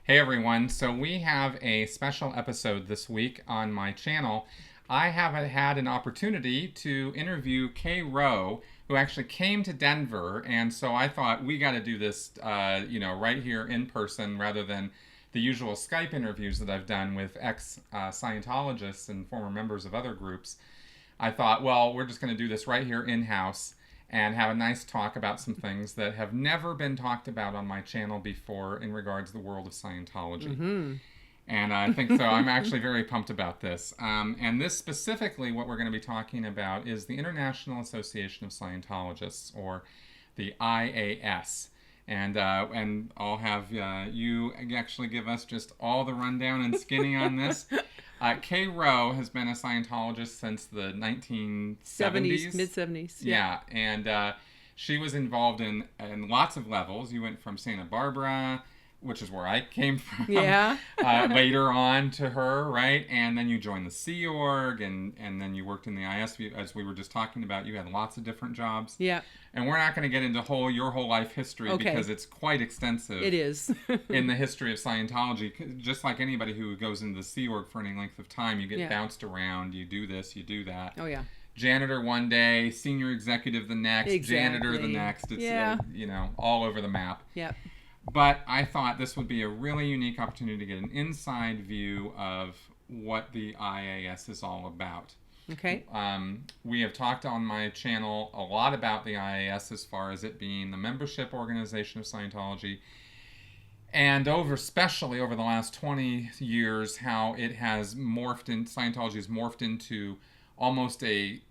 Hey everyone, so we have a special episode this week on my channel. I have had an opportunity to interview Rowe, who actually came to Denver, and so I thought we got to do this, right here in person rather than the usual Skype interviews that I've done with ex-Scientologists and former members of other groups. I thought, well, we're just going to do this right here in-house and have a nice talk about some things that have never been talked about on my channel before in regards to the world of Scientology. Mm-hmm. And I think so. I'm actually very pumped about this. And this specifically, what we're going to be talking about is the International Association of Scientologists, or the IAS. And I'll have you actually give us just all the rundown and skinny on this. Rowe has been a Scientologist since the 1970s. Mid-70s. Yeah, and she was involved in lots of levels. You went from Santa Barbara, which is where I came from, later on to her, right? And then you joined the Sea Org, and then you worked in the IAS, as we were just talking about. You had lots of different jobs. Yeah. And we're not going to get into your whole life history because it's quite extensive. It is. In the history of Scientology. Just like anybody who goes into the Sea Org for any length of time, you get bounced around, you do this, you do that. Oh, yeah. Janitor one day, senior executive the next, janitor the next. It's, all over the map. Yep. But I thought this would be a really unique opportunity to get an inside view of what the IAS is all about. Okay. We have talked on my channel a lot about the IAS as far as it being the membership organization of Scientology, and especially over the last 20 years, how it has Scientology has morphed into almost a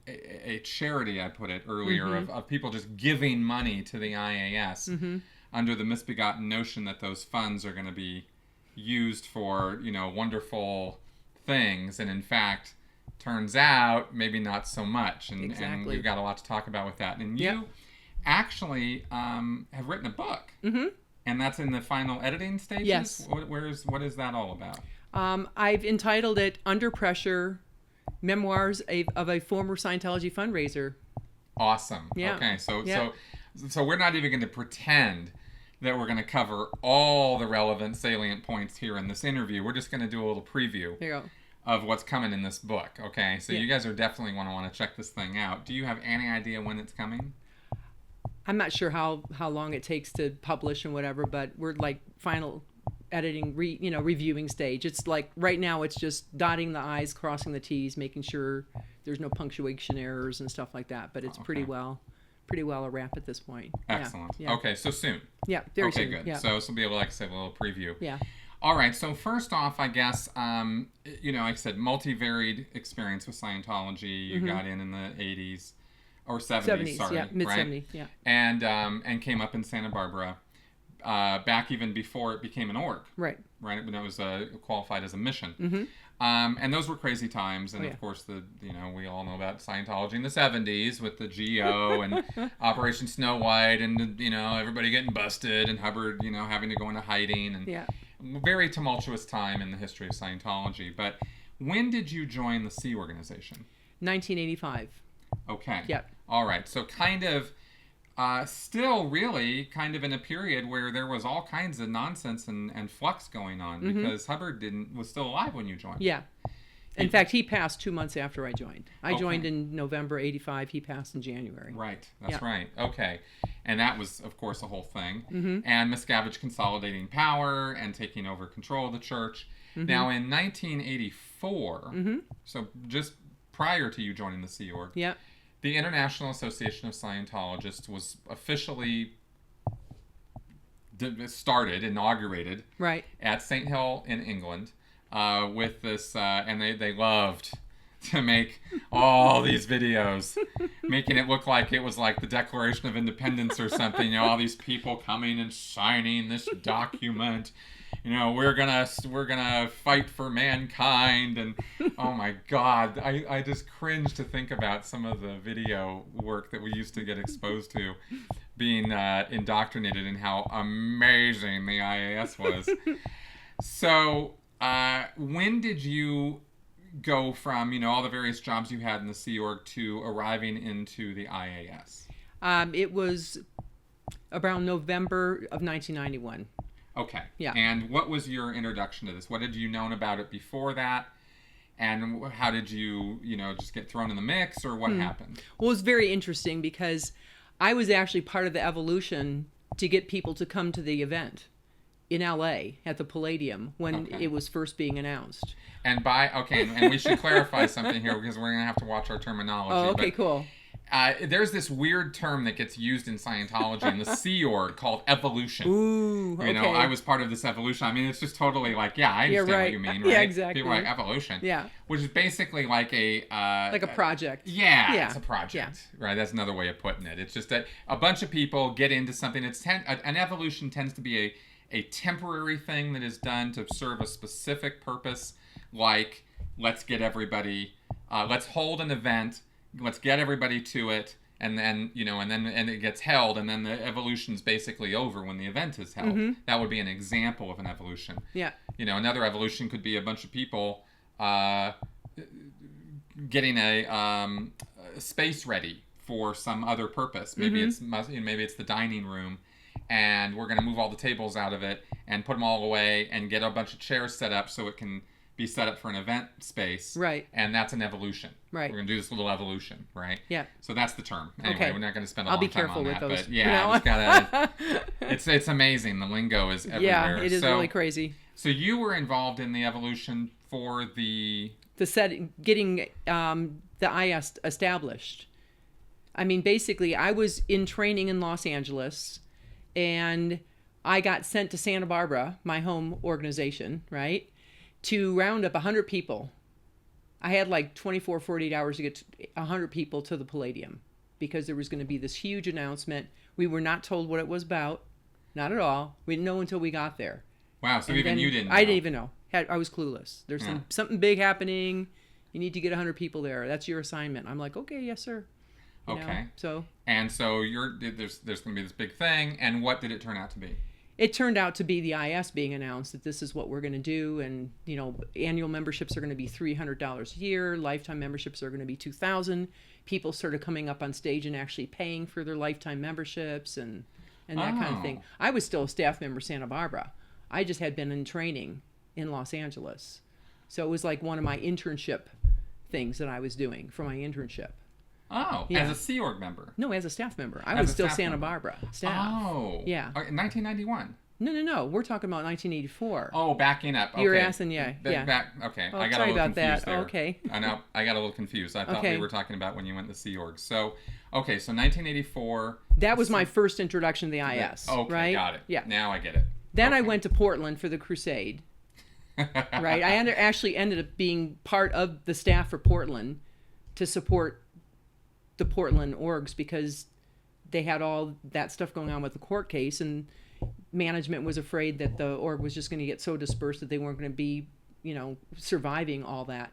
charity, I put it earlier, of people just giving money to the IAS under the misbegotten notion that those funds are going to be used for, wonderful things. And in fact, turns out maybe not so much. And we've got a lot to talk about with that. And you actually have written a book. Mm-hmm. And that's in the final editing stages? Yes. What is that all about? I've entitled it Under Pressure, Memoirs of a Former Scientology Fundraiser. Awesome. Yeah. Okay, so we're not even going to pretend that we're going to cover all the relevant salient points here in this interview. We're just going to do a little preview of what's coming in this book. Okay, so you guys are definitely going to want to check this thing out. Do you have any idea when it's coming? I'm not sure how long it takes to publish and whatever, but we're like final editing, reviewing stage. It's like right now it's just dotting the I's, crossing the T's, making sure there's no punctuation errors and stuff like that. But it's pretty well a wrap at this point. Excellent. Yeah. Okay, so soon. Yeah, very soon. Okay, good. Yeah. So this will be, like I said, a little preview. Yeah. All right, so first off, I guess, like I said, multivaried experience with Scientology. You got in the 80s, or 70s, sorry. Yeah, mid-70s, right? And came up in Santa Barbara, back even before it became an org. Right. Right, when it was qualified as a mission. Mm-hmm. And those were crazy times, and of course, we all know about Scientology in the 70s with the GO and Operation Snow White, and everybody getting busted, and Hubbard, having to go into hiding, and very tumultuous time in the history of Scientology. But when did you join the Sea organization? 1985. Okay. Yep. All right. So kind of. Still really kind of in a period where there was all kinds of nonsense and flux going on because Hubbard was still alive when you joined. Yeah. In fact, he passed 2 months after I joined. I joined in November 85. He passed in January. Right. That's right. Okay. And that was, of course, a whole thing. Mm-hmm. And Miscavige consolidating power and taking over control of the church. Mm-hmm. Now, in 1984, so just prior to you joining the Sea Org, the International Association of Scientologists was officially inaugurated at St. Hill in England with this, and they loved to make all these videos, making it look like it was like the Declaration of Independence or something, all these people coming and signing this document. We're gonna fight for mankind, and oh my God, I just cringe to think about some of the video work that we used to get exposed to, being indoctrinated in how amazing the IAS was. So, when did you go from all the various jobs you had in the Sea Org to arriving into the IAS? It was around November of 1991. Okay. Yeah. And what was your introduction to this? What had you known about it before that? And how did you, just get thrown in the mix, or what happened? Well, it was very interesting because I was actually part of the evolution to get people to come to the event in LA at the Palladium when it was first being announced. And and we should clarify something here because we're going to have to watch our terminology. Oh, okay, cool. There's this weird term that gets used in Scientology in the Sea Org called evolution. Ooh, okay. I was part of this evolution. I mean, it's just totally like, I understand what you mean, right? Yeah, exactly. People are like, evolution. Yeah. Which is basically like a project. Yeah, it's a project. Right, that's another way of putting it. It's just that a bunch of people get into something. An evolution tends to be a temporary thing that is done to serve a specific purpose, like let's get everybody, let's hold an event, let's get everybody to it, and then and it gets held, and then the evolution's basically over when the event is held. Mm-hmm. That would be an example of an evolution. Yeah. Another evolution could be a bunch of people getting a space ready for some other purpose. Maybe maybe it's the dining room, and we're going to move all the tables out of it and put them all away and get a bunch of chairs set up so it can be set up for an event space. Right. And that's an evolution. Right. We're going to do this little evolution, right? Yeah. So that's the term. Anyway, okay. We're not going to spend a long time on that. I'll be careful with those. But yeah, just gotta, it's amazing. The lingo is everywhere. Yeah, it is really crazy. So you were involved in the evolution for getting the IAS established. I mean, basically, I was in training in Los Angeles, and I got sent to Santa Barbara, my home organization, right, to round up 100 people. I had like 24, 48 hours to get 100 people to the Palladium because there was going to be this huge announcement. We were not told what it was about. Not at all. We didn't know until we got there. Wow, so even you didn't know. I didn't even know. I was clueless. There's something big happening. You need to get 100 people there. That's your assignment. I'm like, okay, yes, sir. Okay. So there's going to be this big thing, and what did it turn out to be? It turned out to be the IAS being announced that this is what we're going to do, and annual memberships are going to be $300 a year, lifetime memberships are going to be $2,000. People started coming up on stage and actually paying for their lifetime memberships and that kind of thing. I was still a staff member Santa Barbara. I just had been in training in Los Angeles, so it was like one of my internship things that I was doing for my internship. Oh, yeah. As a Sea Org member? No, as a staff member. I was still Santa Barbara staff. Oh. Yeah. 1991? No. We're talking about 1984. Oh, backing up. Okay. You're asking, okay. Oh, I got a little confused there. Okay. I know. I got a little confused. I thought we were talking about when you went to Sea Org. So 1984. That was my first introduction to the IAS. Okay, right? Got it. Yeah. Now I get it. Then I went to Portland for the crusade. Right? I actually ended up being part of the staff for Portland to support the Portland orgs because they had all that stuff going on with the court case, and management was afraid that the org was just going to get so dispersed that they weren't going to be, surviving all that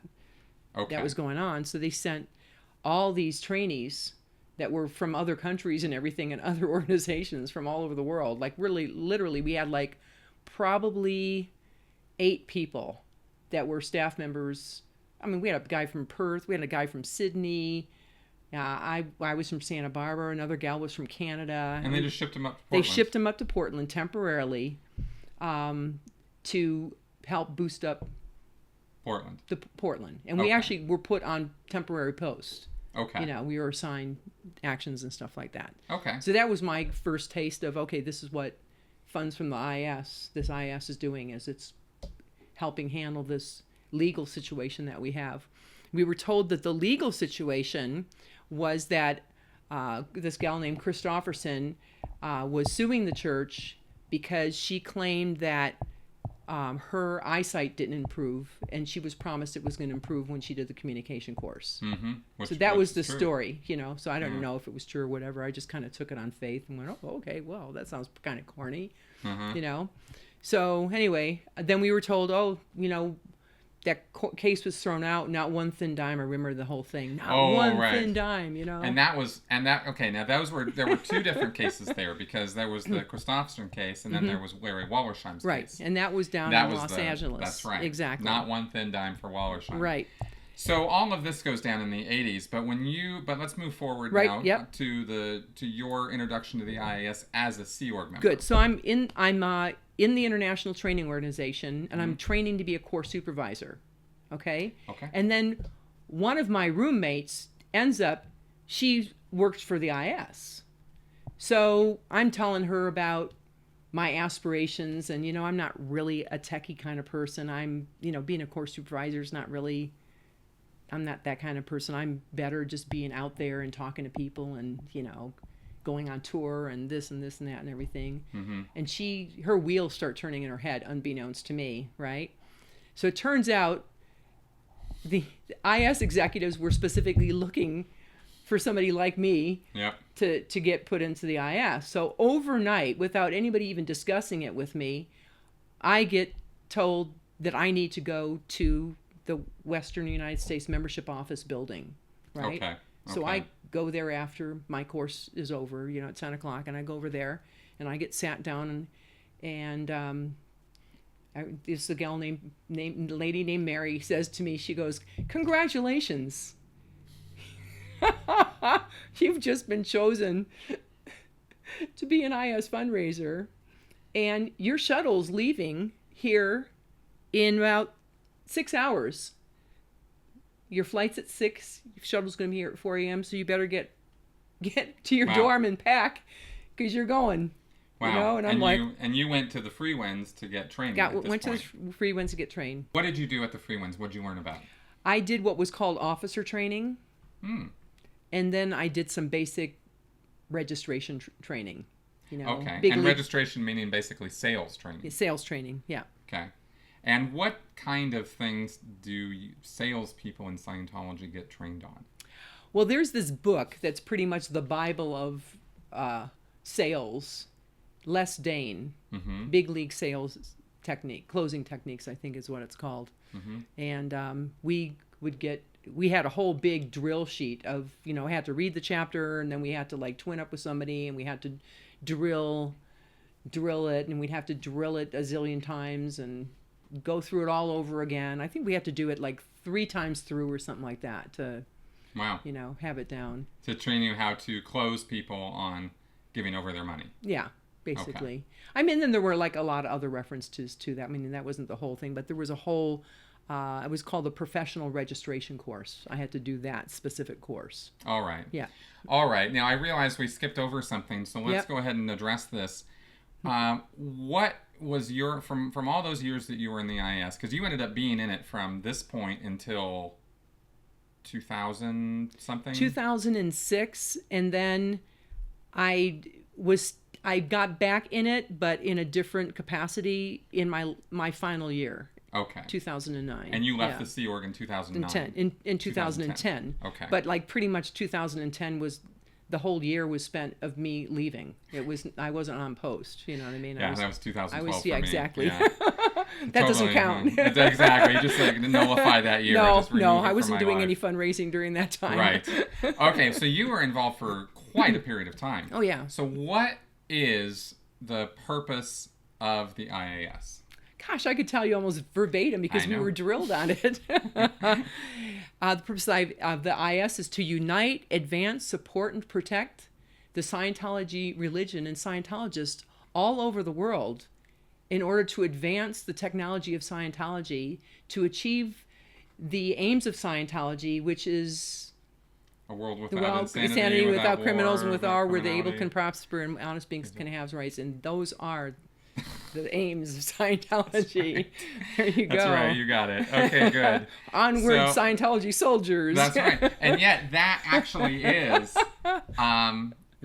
that was going on. So they sent all these trainees that were from other countries and everything and other organizations from all over the world. Like really, literally, we had like probably 8 people that were staff members. I mean, we had a guy from Perth, we had a guy from Sydney. I was from Santa Barbara. Another gal was from Canada. And they just shipped them up to Portland. They shipped them up to Portland temporarily to help boost up Portland. And we actually were put on temporary posts. Okay. We were assigned actions and stuff like that. Okay. So that was my first taste of, this is what funds from the IAS, this IAS is doing, is it's helping handle this legal situation that we have. We were told that the legal situation was that this gal named Christofferson was suing the church because she claimed that her eyesight didn't improve, and she was promised it was going to improve when she did the communication course. Mm-hmm. So that was the story, So I don't know if it was true or whatever. I just kind of took it on faith and went, oh, okay, well, that sounds kind of corny, So anyway, then we were told, that case was thrown out. Not one thin dime. I remember the whole thing. Not one thin dime. And that okay. Now there were 2 different cases there because there was the Christofferson case and then there was Larry Wallersheim's case. Right, and that was down in Los Angeles. That's right. Exactly. Not one thin dime for Wallersheim. Right. So all of this goes down in the 80s, but let's move forward now to your introduction to the IAS as a Sea Org member. Good. So I'm in the International Training Organization, and I'm training to be a course supervisor. Okay? Okay. And then one of my roommates she works for the IAS. So I'm telling her about my aspirations, and I'm not really a techie kind of person. I'm, being a course supervisor is not really, I'm not that kind of person. I'm better just being out there and talking to people and, going on tour and this and this and that and everything. Mm-hmm. And her wheels start turning in her head, unbeknownst to me, right? So it turns out the IAS executives were specifically looking for somebody like me to get put into the IAS. So overnight, without anybody even discussing it with me, I get told that I need to go to the Western United States Membership Office building, right? Okay. So I go there after my course is over, at 10 o'clock, and I go over there, and I get sat down, and this gal lady named Mary says to me, she goes, "Congratulations. You've just been chosen to be an IAS fundraiser, and your shuttle's leaving here in about 6 hours. Your flight's at 6, your shuttle's going to be here at 4 a.m., so you better get to your dorm and pack, because you're going." Wow. And I'm like... And you went to the Free Winds to get training went to the Free Winds to get trained. What did you do at the Free Winds? What did you learn about? I did what was called officer training. And then I did some basic registration training. Okay. And registration meaning basically sales training. Sales training, yeah. Okay. And what kind of things do salespeople in Scientology get trained on? Well, there's this book that's pretty much the Bible of sales. Les Dane, Big League Sales Technique, Closing Techniques, I think is what it's called. And we had a whole big drill sheet of, had to read the chapter, and then we had to twin up with somebody, and we had to drill it, and we'd have to drill it a zillion times and go through it all over again. I think we had to do it 3 times through or something like that to, have it down. To train you how to close people on giving over their money. Yeah. Basically. Okay. Then there were a lot of other references to that. That wasn't the whole thing, but there was a whole, it was called the professional registration course. I had to do that specific course. All right. Yeah. All right. Now I realize we skipped over something, so let's go ahead and address this. What was from all those years that you were in the IAS, because you ended up being in it from this point until 2000 something? 2006, and then I got back in it, but in a different capacity in my final year. Okay. 2009. And you left the Sea Org in 2009. In 2010. Okay. But pretty much 2010 was the whole year was spent of me leaving. I wasn't on post. You know what I mean? Yeah, that was 2012 for me. Exactly. Yeah. That doesn't count. Exactly. Just nullify that year. No, I wasn't doing any fundraising during that time. Right. Okay, so you were involved for quite a period of time. Oh yeah. So what is the purpose of the IAS? Gosh, I could tell you almost verbatim because we were drilled on it. The purpose of the IAS is to unite, advance, support, and protect the Scientology religion and Scientologists all over the world in order to advance the technology of Scientology to achieve the aims of Scientology, which is a world without insanity, without war, criminals, and without where the able can prosper and honest beings can have rights. And those are the aims of Scientology. Right. There you go. That's right. You got it. Okay, good. Onward, Scientology soldiers. That's right. And yet that actually is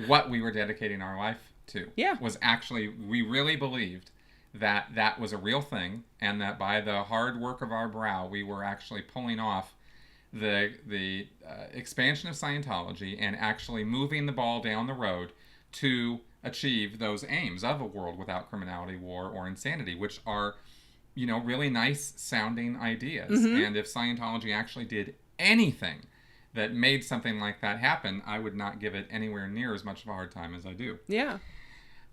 what we were dedicating our life to. Yeah. Was actually, we really believed that was a real thing, and that by the hard work of our brow, we were actually pulling off the expansion of Scientology and actually moving the ball down the road to achieve those aims of a world without criminality, war, or insanity, which are, really nice sounding ideas. And if Scientology actually did anything that made something like that happen, I would not give it anywhere near as much of a hard time as I do. Yeah.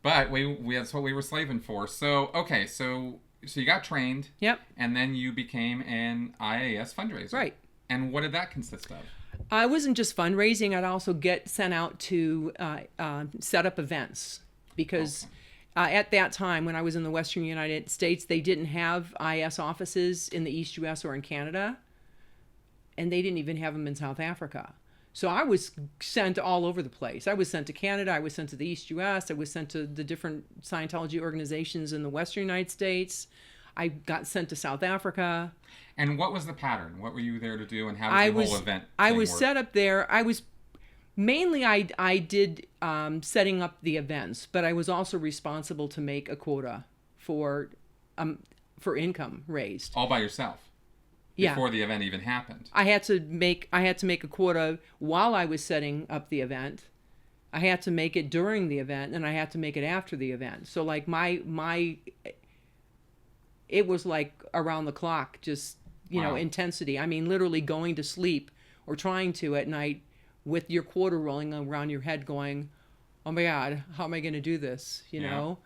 But that's what we were slaving for. So, so you got trained. Yep. And then you became an IAS fundraiser. Right. And what did that consist of? I wasn't just fundraising. I'd also get sent out to set up events because at that time when I was in the Western United States, they didn't have IAS offices in the East US or in Canada, and they didn't even have them in South Africa. So I was sent all over the place. I was sent to Canada. I was sent to the East US. I was sent to the different Scientology organizations in the Western United States. I got sent to South Africa. And what was the pattern? What were you there to do, and how did the whole event I was work? set up there. I was mainly I did setting up the events, but I was also responsible to make a quota for income raised. All by yourself. Yeah. Before the event even happened. I had to make a quota while I was setting up the event. I had to make it during the event, and I had to make it after the event. So like it was like around the clock, just, you know, intensity. I mean, literally going to sleep or trying to at night with your quota rolling around your head going, oh my God, how am I going to do this? You know?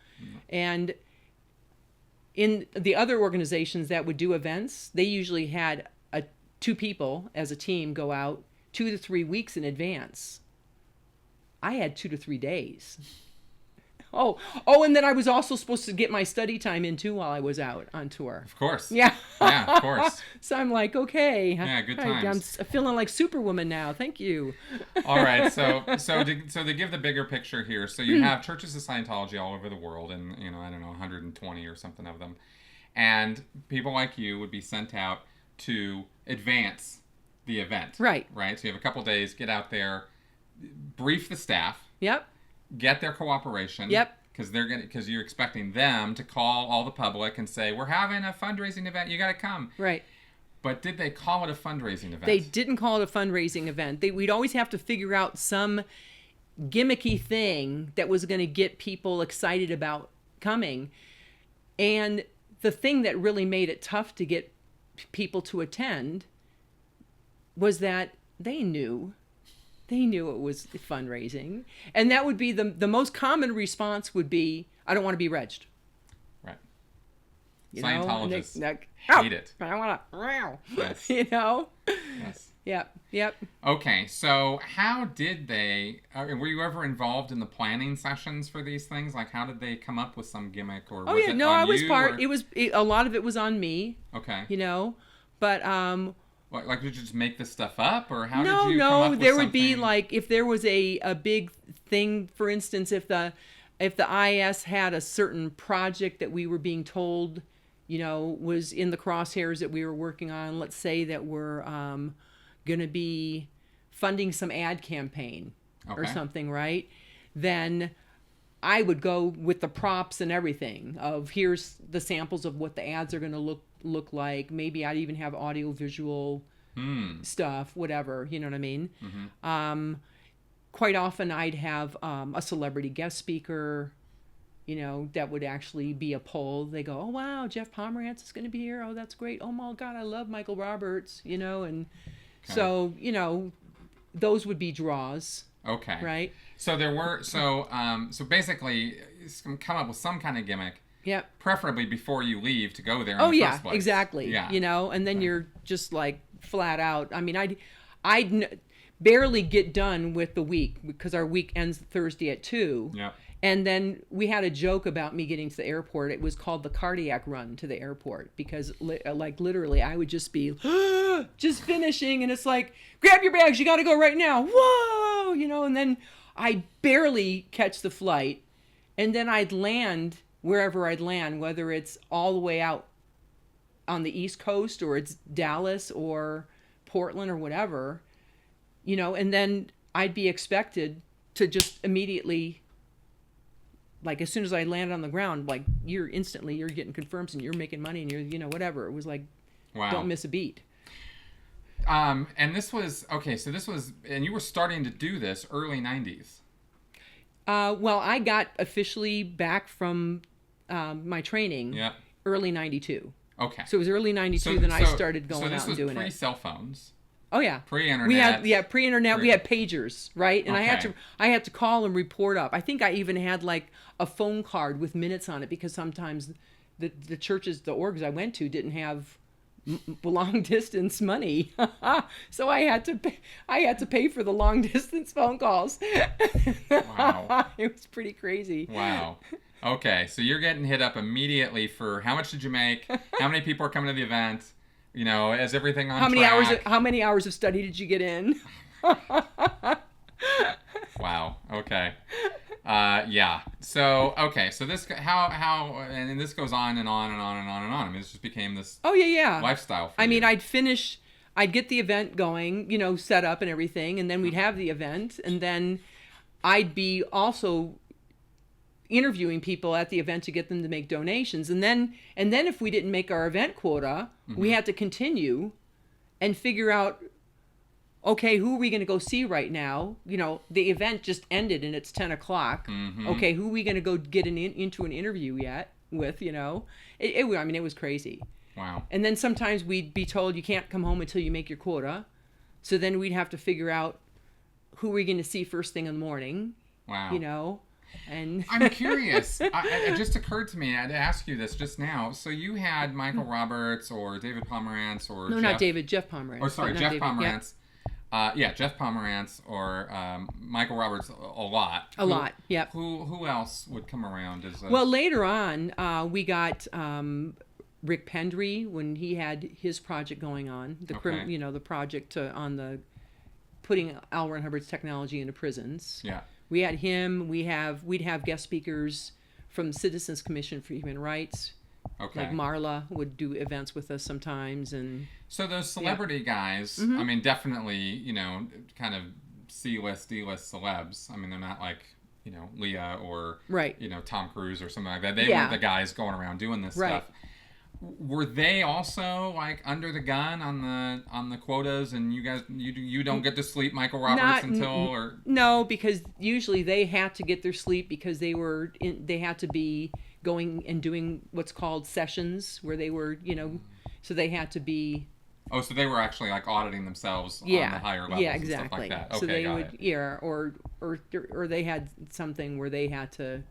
And in the other organizations that would do events, they usually had two people as a team go out 2 to 3 weeks in advance. I had 2 to 3 days. Oh, and then I was also supposed to get my study time in too while I was out on tour. Of course. Yeah. Yeah, of course. So I'm like, okay. Yeah, good times. I'm feeling like Superwoman now. Thank you. All right. So to give the bigger picture here, so you have churches of Scientology all over the world, and I don't know, 120 or something of them, and people like you would be sent out to advance the event. Right. Right. So you have a couple days, get out there, brief the staff. Yep. Get their cooperation. Yep. Because you're expecting them to call all the public and say, we're having a fundraising event, you got to come. Right. But did they call it a fundraising event? They didn't call it a fundraising event. We'd always have to figure out some gimmicky thing that was going to get people excited about coming. And the thing that really made it tough to get people to attend was that they knew it was fundraising. And that would be the most common response would be, I don't want to be regged. Right. Scientologists hate it. I want to, yes. Yes. Yep. Okay, so how did they, were you ever involved in the planning sessions for these things? Like, how did they come up with some gimmick, or was it on I was you, part, or? a lot of it was on me. Okay. But, like, did you just make this stuff up, or how did you come up with there something? would be, like, if there was a big thing, for instance, if the IAS had a certain project that we were being told, was in the crosshairs that we were working on, let's say that we're going to be funding some ad campaign or something, right? Then I would go with the props and everything of, here's the samples of what the ads are going to look like. Maybe I'd even have audio visual stuff, whatever, you know what I mean? Mm-hmm. Quite often I'd have a celebrity guest speaker, that would actually be a poll. They go, oh wow, Jeff Pomerantz is going to be here. Oh, that's great. Oh my God, I love Michael Roberts, and so, those would be draws. Okay. Right? So there were, so basically come up with some kind of gimmick. Yep. Preferably before you leave to go there in the first place. Exactly. Yeah. And then you're just like flat out. I mean, I'd barely get done with the week because our week ends Thursday at 2. Yeah. And then we had a joke about me getting to the airport. It was called the cardiac run to the airport because literally I would just be just finishing, and it's like, grab your bags, you got to go right now. Whoa, and then I'd barely catch the flight, and then I'd land wherever I'd land, whether it's all the way out on the East Coast or it's Dallas or Portland or whatever, and then I'd be expected to just immediately, like, as soon as I landed on the ground, like, you're getting confirms and you're making money and you're, whatever. It was like, wow. Don't miss a beat. And this was, and you were starting to do this early 90s. Well, I got officially back from my training early 92. Okay. So it was early 92 then I started going out and doing it. So this was pre-cell phones. Oh yeah. Pre-internet. We had pre-internet. We had pagers, right? And I had to call and report up. I think I even had like a phone card with minutes on it because sometimes the churches, the orgs I went to didn't have long distance money. So I had to pay for the long distance phone calls. Wow. It was pretty crazy. Wow. Okay, so you're getting hit up immediately for how much did you make? How many people are coming to the event? You know, is everything on track? How many hours of study did you get in? Wow. Okay. Yeah. So okay. So this how and this goes on and on and on and on and on. I mean, this just became this. Oh yeah. Lifestyle. For I mean, you. I'd get the event going, you know, set up and everything, and then we'd have the event, and then I'd be also interviewing people at the event to get them to make donations, and then if we didn't make our event quota, we had to continue and figure out, okay, who are we going to go see right now? You know, the event just ended and it's 10 o'clock. Okay, who are we going to go get into an interview with, you know? I mean, it was crazy. Wow. And then sometimes we'd be told you can't come home until you make your quota. So then we'd have to figure out who we're going to see first thing in the morning. Wow. You know? And I'm curious. It just occurred to me. I had to ask you this just now. So you had Michael Roberts or David Pomerantz or no, Jeff, not David, Jeff Pomerantz. Or sorry, Jeff David, Pomerantz. Yeah, Jeff Pomerantz or Michael Roberts a lot. A lot. Yep. Who else would come around as a... Well, later on, we got Rick Pendry when he had his project going on. The project on the putting L. Ron Hubbard's technology into prisons. Yeah. We had him. We'd have guest speakers from the Citizens Commission for Human Rights. Okay. Like Marla would do events with us sometimes, and so those celebrity guys. I mean, definitely, you know, kind of C-list, D-list celebs. I mean, they're not like, you know, Leah or you know, Tom Cruise or something like that. They weren't the guys going around doing this stuff. Were they also like under the gun on the quotas, and you guys you don't get to sleep Michael Roberts No, because usually they had to get their sleep because they had to be going and doing what's called sessions where they were, you know, so they had to be. Oh, so they were actually like auditing themselves on the higher levels. Yeah, exactly. And stuff like that. So okay, they would, or they had something where they had to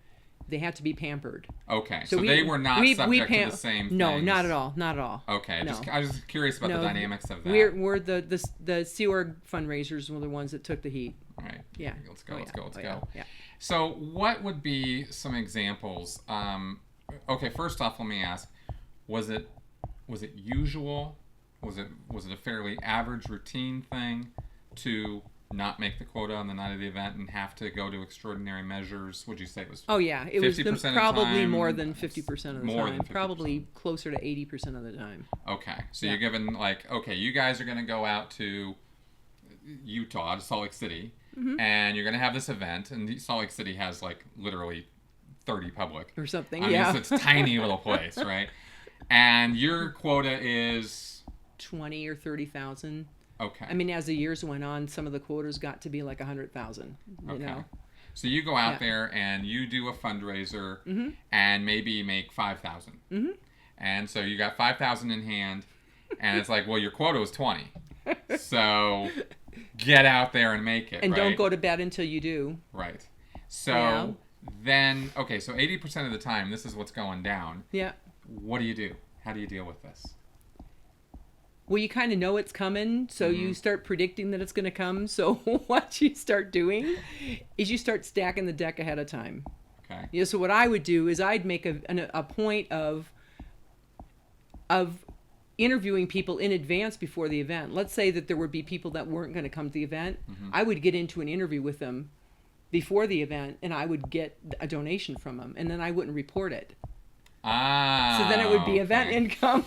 be pampered. Okay, so they were not subject to the same things. No, not at all. Not at all. Okay, no. I was just curious about the dynamics of that. We're the Sea Org fundraisers were the ones that took the heat. Right. Yeah. Let's go. Yeah. So what would be some examples? Okay, first off, let me ask, was it usual? Was it a fairly average routine thing to not make the quota on the night of the event and have to go to extraordinary measures? Would you say it was? Oh yeah, it was probably more than 50% of the time. 50%. Probably closer to 80% of the time. Okay, so you're given like, okay, you guys are going to go out to Utah, to Salt Lake City, and you're going to have this event, and Salt Lake City has like literally 30 public or something. I mean, it's a tiny little place, right? And your quota is 20 or 30,000. Okay. I mean, as the years went on, some of the quotas got to be like 100,000. You know. So you go out there and you do a fundraiser and maybe make 5,000. And so you got 5,000 in hand, and it's like, well, your quota was 20. So get out there and make it. And right? don't go to bed until you do. Right. So then, okay, so 80% of the time, this is what's going down. Yeah. What do you do? How do you deal with this? Well, you kind of know it's coming, so you start predicting that it's going to come. So what you start doing is you start stacking the deck ahead of time. Okay. Yeah. So what I would do is I'd make a point of interviewing people in advance before the event. Let's say that there would be people that weren't going to come to the event. I would get into an interview with them before the event, and I would get a donation from them, and then I wouldn't report it. Ah. So then it would be event income.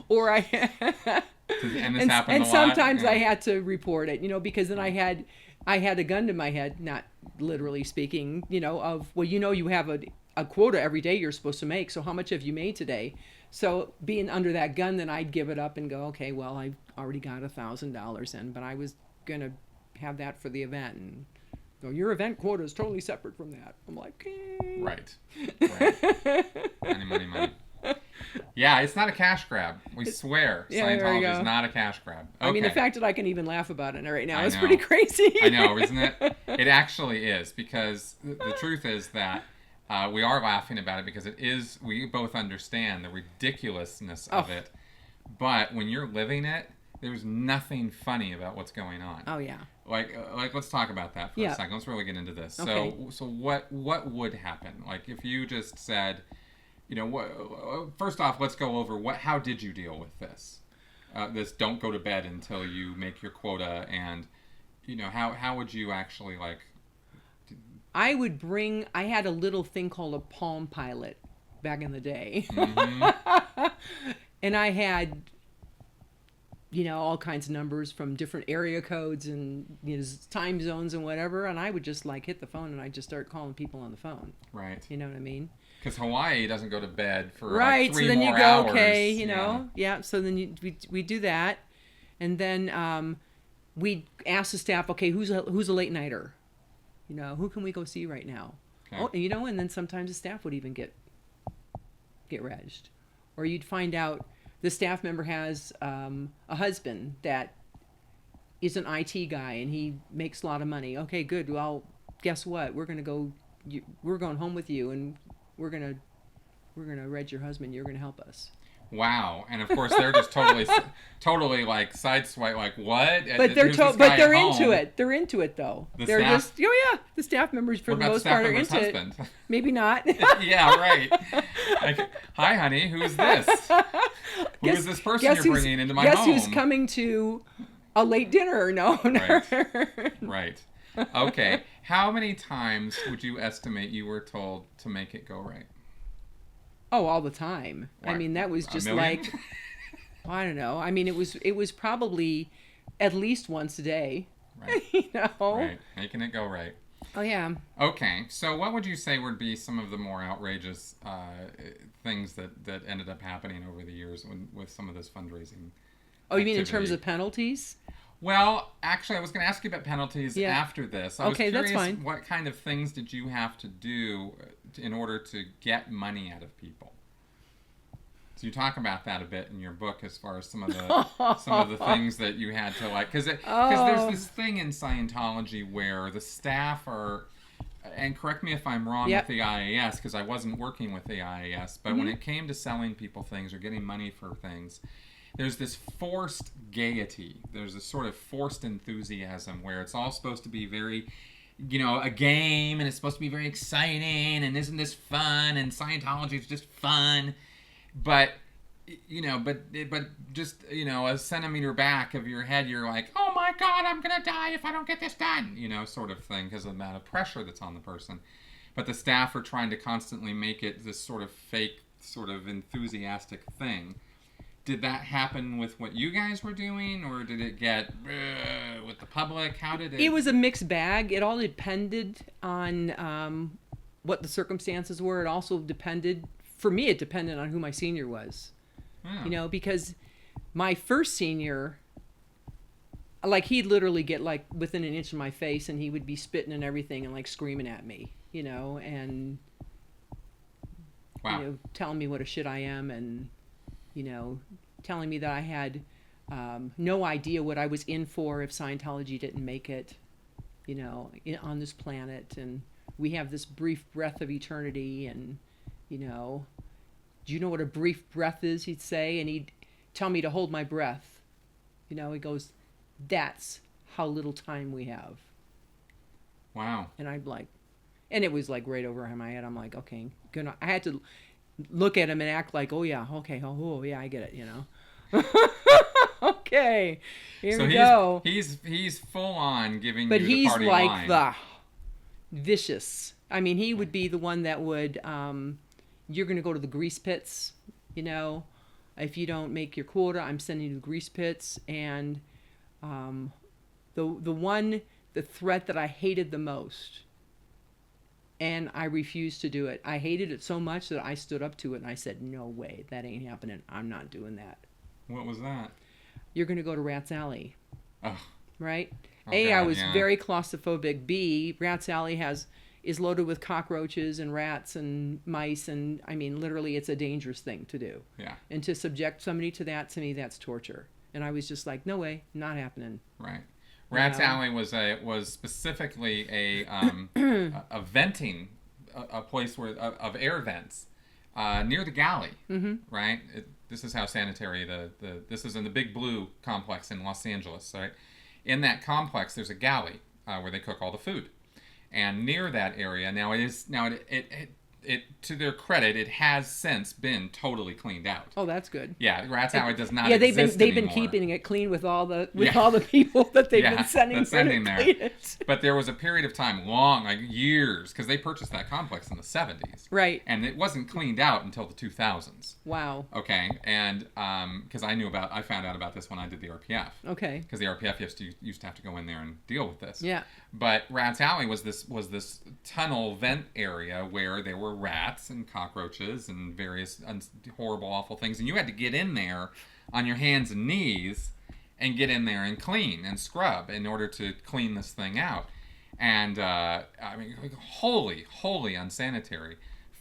Or and happened a lot. Sometimes I had to report it, you know, because then I had a gun to my head, not literally speaking, you know, of, well, you know, you have a quota every day you're supposed to make, so how much have you made today? So being under that gun, then I'd give it up and go, okay, well, I've already got $1,000 in, but I was gonna have that for the event, and go, your event quota is totally separate from that. I'm like, okay. Right. Money. Yeah, it's not a cash grab. We swear. Scientology is not a cash grab. Okay. I mean, the fact that I can even laugh about it right now is pretty crazy. I know, isn't it? It actually is, because the truth is that We are laughing about it because we both understand the ridiculousness of it. But when you're living it, there's nothing funny about what's going on. Oh, yeah. Like let's talk about that for a second. Let's really get into this. Okay. So what would happen? Like if you just said, first off, let's go over how did you deal with this? This don't go to bed until you make your quota, and how would you actually like? I had a little thing called a Palm Pilot back in the day. Mm-hmm. And I had, all kinds of numbers from different area codes and time zones and whatever. And I would just like hit the phone and I'd just start calling people on the phone. Right. You know what I mean? Because Hawaii doesn't go to bed for right. like 3 so then more you go, hours. okay, yeah. So then we do that. And then we ask the staff, okay, who's a late nighter? Who can we go see right now? Okay. Oh, and then sometimes the staff would even get regged. Or you'd find out the staff member has a husband that is an IT guy and he makes a lot of money. Okay, good. Well, guess what? We're going home with you, and we're gonna reg your husband. You're gonna help us. Wow. And of course they're just totally like sideswipe, like what? But they're into it. They're into it though. They're staff? Just the staff members for the most part are into husband? it. Maybe not. Yeah, right. Like, hi honey, who's this? Who is this person you're bringing into my home? Guess who's coming to a late dinner? No. Right. Okay. How many times would you estimate you were told to make it go right? Oh, all the time. What? I mean, that was just like, I don't know. I mean, it was probably at least once a day. Right. Right. Making it go right. Oh, yeah. Okay. So what would you say would be some of the more outrageous things that ended up happening over the years with some of this fundraising Oh, you mean in activity? terms of penalties? Well, actually, I was going to ask you about penalties after this. I was curious, that's fine. What kind of things did you have to do in order to get money out of people? So you talk about that a bit in your book, as far as some of the things that you had to like, because there's this thing in Scientology where the staff are, and correct me if I'm wrong with the IAS, because I wasn't working with the IAS, but when it came to selling people things or getting money for things, there's this forced gaiety. There's this sort of forced enthusiasm where it's all supposed to be very, a game, and it's supposed to be very exciting, and isn't this fun, and Scientology is just fun. But, just, a centimeter back of your head, you're like, oh my God, I'm going to die if I don't get this done, sort of thing, because of the amount of pressure that's on the person. But the staff are trying to constantly make it this sort of fake, sort of enthusiastic thing. Did that happen with what you guys were doing, or did it get with the public? How did it? It was a mixed bag. It all depended on what the circumstances were. It also depended, for me, it depended on who my senior was. Oh. Because my first senior, like, he'd literally get like within an inch of my face, and he would be spitting and everything and like screaming at me, and wow. Telling me what a shit I am, and telling me that I had no idea what I was in for if Scientology didn't make it, on this planet, and we have this brief breath of eternity, and, do you know what a brief breath is, he'd say, and he'd tell me to hold my breath. He goes, that's how little time we have. Wow. And I'd like, and it was like right over my head. I'm like, okay, good. I had to look at him and act like, oh yeah, okay, oh yeah, I get it, Okay, here we go. He's full on giving but you the party line. But he's like the vicious. I mean, he would be the one that would, you're going to go to the grease pits, if you don't make your quota, I'm sending you to the grease pits. And the threat that I hated the most, and I refused to do it. I hated it so much that I stood up to it and I said, no way, that ain't happening. I'm not doing that. What was that? You're going to go to Rat's Alley. Oh. Right? Oh, A, God, I was very claustrophobic. B, Rat's Alley is loaded with cockroaches and rats and mice, and I mean, literally, it's a dangerous thing to do. Yeah. And to subject somebody to that, to me, that's torture. And I was just like, no way, not happening. Right. Rat's Alley was specifically a venting a place where of air vents near the galley, right? This is how sanitary this is in the Big Blue complex in Los Angeles, right? In that complex, there's a galley where they cook all the food, and near that area now it to their credit, it has since been totally cleaned out. Oh, that's good. Yeah, Rats Alley does not. Yeah, exist they've been anymore. keeping it clean with all the people that they've been sending there. Clean it. But there was a period of time, long, like years, because they purchased that complex in the 70s. Right. And it wasn't cleaned out until the 2000s. Wow. Okay, and because I found out about this when I did the RPF. Okay. Because the RPF used to have to go in there and deal with this. Yeah. But Rats Alley was this tunnel vent area where there were rats and cockroaches and various horrible, awful things, and you had to get in there on your hands and knees and get in there and clean and scrub in order to clean this thing out. And I mean, wholly unsanitary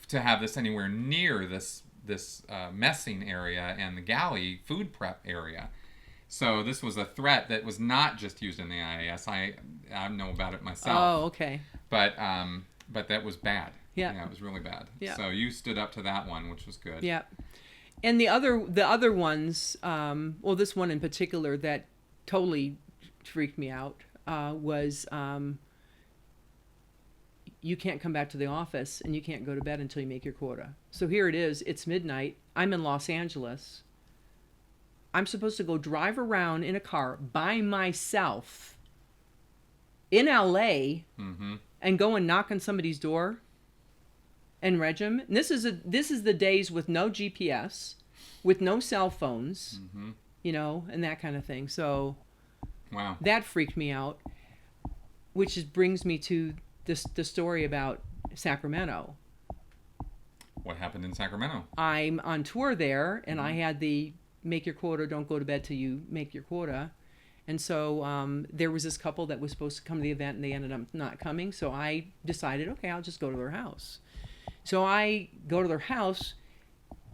to have this anywhere near this messing area and the galley food prep area. So this was a threat that was not just used in the IAS. I know about it myself. Oh, okay. But that was bad. Yeah. It was really bad. Yeah. So you stood up to that one, which was good. Yeah. And the other ones, well, this one in particular that totally freaked me out was you can't come back to the office and you can't go to bed until you make your quota. So here it is. It's midnight. I'm in Los Angeles. I'm supposed to go drive around in a car by myself in LA and go and knock on somebody's door and reg them. And this is the days with no GPS, with no cell phones, and that kind of thing. So wow, that freaked me out, which brings me to the story about Sacramento. What happened in Sacramento? I'm on tour there, and I had the make your quota, don't go to bed till you make your quota. And so there was this couple that was supposed to come to the event, and they ended up not coming. So I decided, okay, I'll just go to their house. So I go to their house,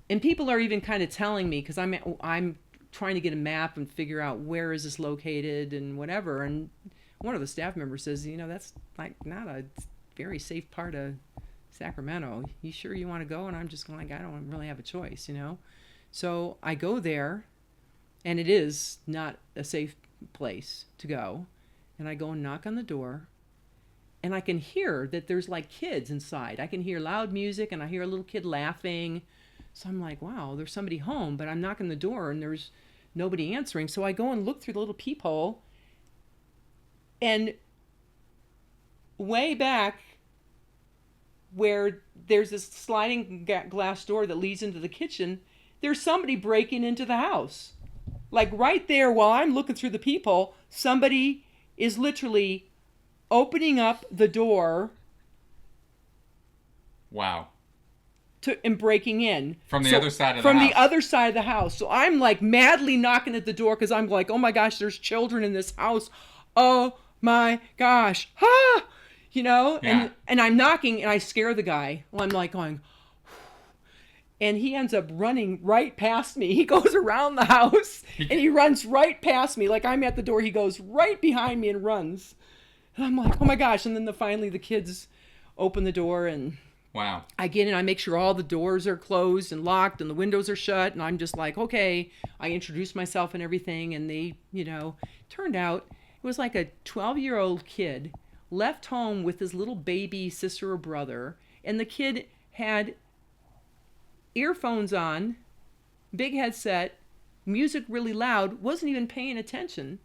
and people are even kind of telling me, because I'm trying to get a map and figure out where is this located and whatever. And one of the staff members says, that's like not a very safe part of Sacramento. You sure you want to go? And I'm just going like, I don't really have a choice, So I go there, and it is not a safe place to go. And I go and knock on the door, and I can hear that there's like kids inside. I can hear loud music, and I hear a little kid laughing. So I'm like, wow, there's somebody home, but I'm knocking the door, and there's nobody answering. So I go and look through the little peephole, and way back where there's this sliding glass door that leads into the kitchen, there's somebody breaking into the house. Like right there while I'm looking through the peephole, somebody is literally opening up the door. Wow. And breaking in. From the other side of the house. From the other side of the house. So I'm like madly knocking at the door because I'm like, oh my gosh, there's children in this house. Oh my gosh. Ah! Yeah. And I'm knocking and I scare the guy. Well, I'm like going, and he ends up running right past me. He goes around the house and he runs right past me. Like I'm at the door. He goes right behind me and runs. And I'm like, oh my gosh. And then finally the kids open the door and wow. I get in. I make sure all the doors are closed and locked and the windows are shut. And I'm just like, okay. I introduce myself and everything. And they, turned out it was like a 12-year-old kid left home with his little baby sister or brother. And the kid had earphones on, big headset, music really loud, wasn't even paying attention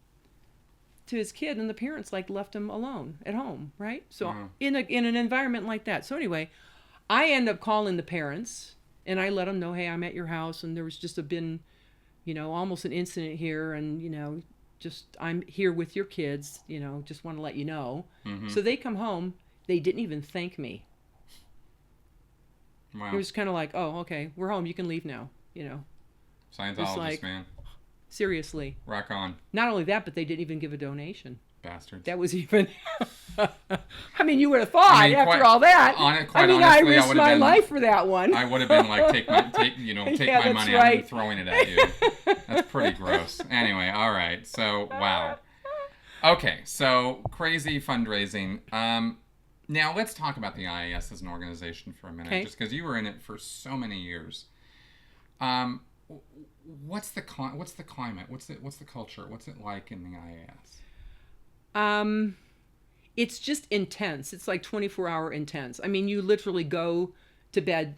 to his kid, and the parents left him alone at home, right? So in an environment like that. So anyway, I end up calling the parents, and I let them know, hey, I'm at your house, and there was just been, almost an incident here, and just I'm here with your kids, just want to let you know. Mm-hmm. So they come home, they didn't even thank me. Wow. It was kind of like, oh, okay, we're home. You can leave now. Scientologist, man. Seriously. Rock on. Not only that, but they didn't even give a donation. Bastards. That was even. I mean, you would have thought after all that. Honestly, I risked my life for that one. I would have been like, take my money. Right. I'm throwing it at you. That's pretty gross. Anyway, all right. So wow. Okay, so crazy fundraising. Now let's talk about the IAS as an organization for a minute, Okay. just because you were in it for so many years. What's the climate? What's the culture? What's it like in the IAS? It's just intense. It's like 24-hour intense. I mean, you literally go to bed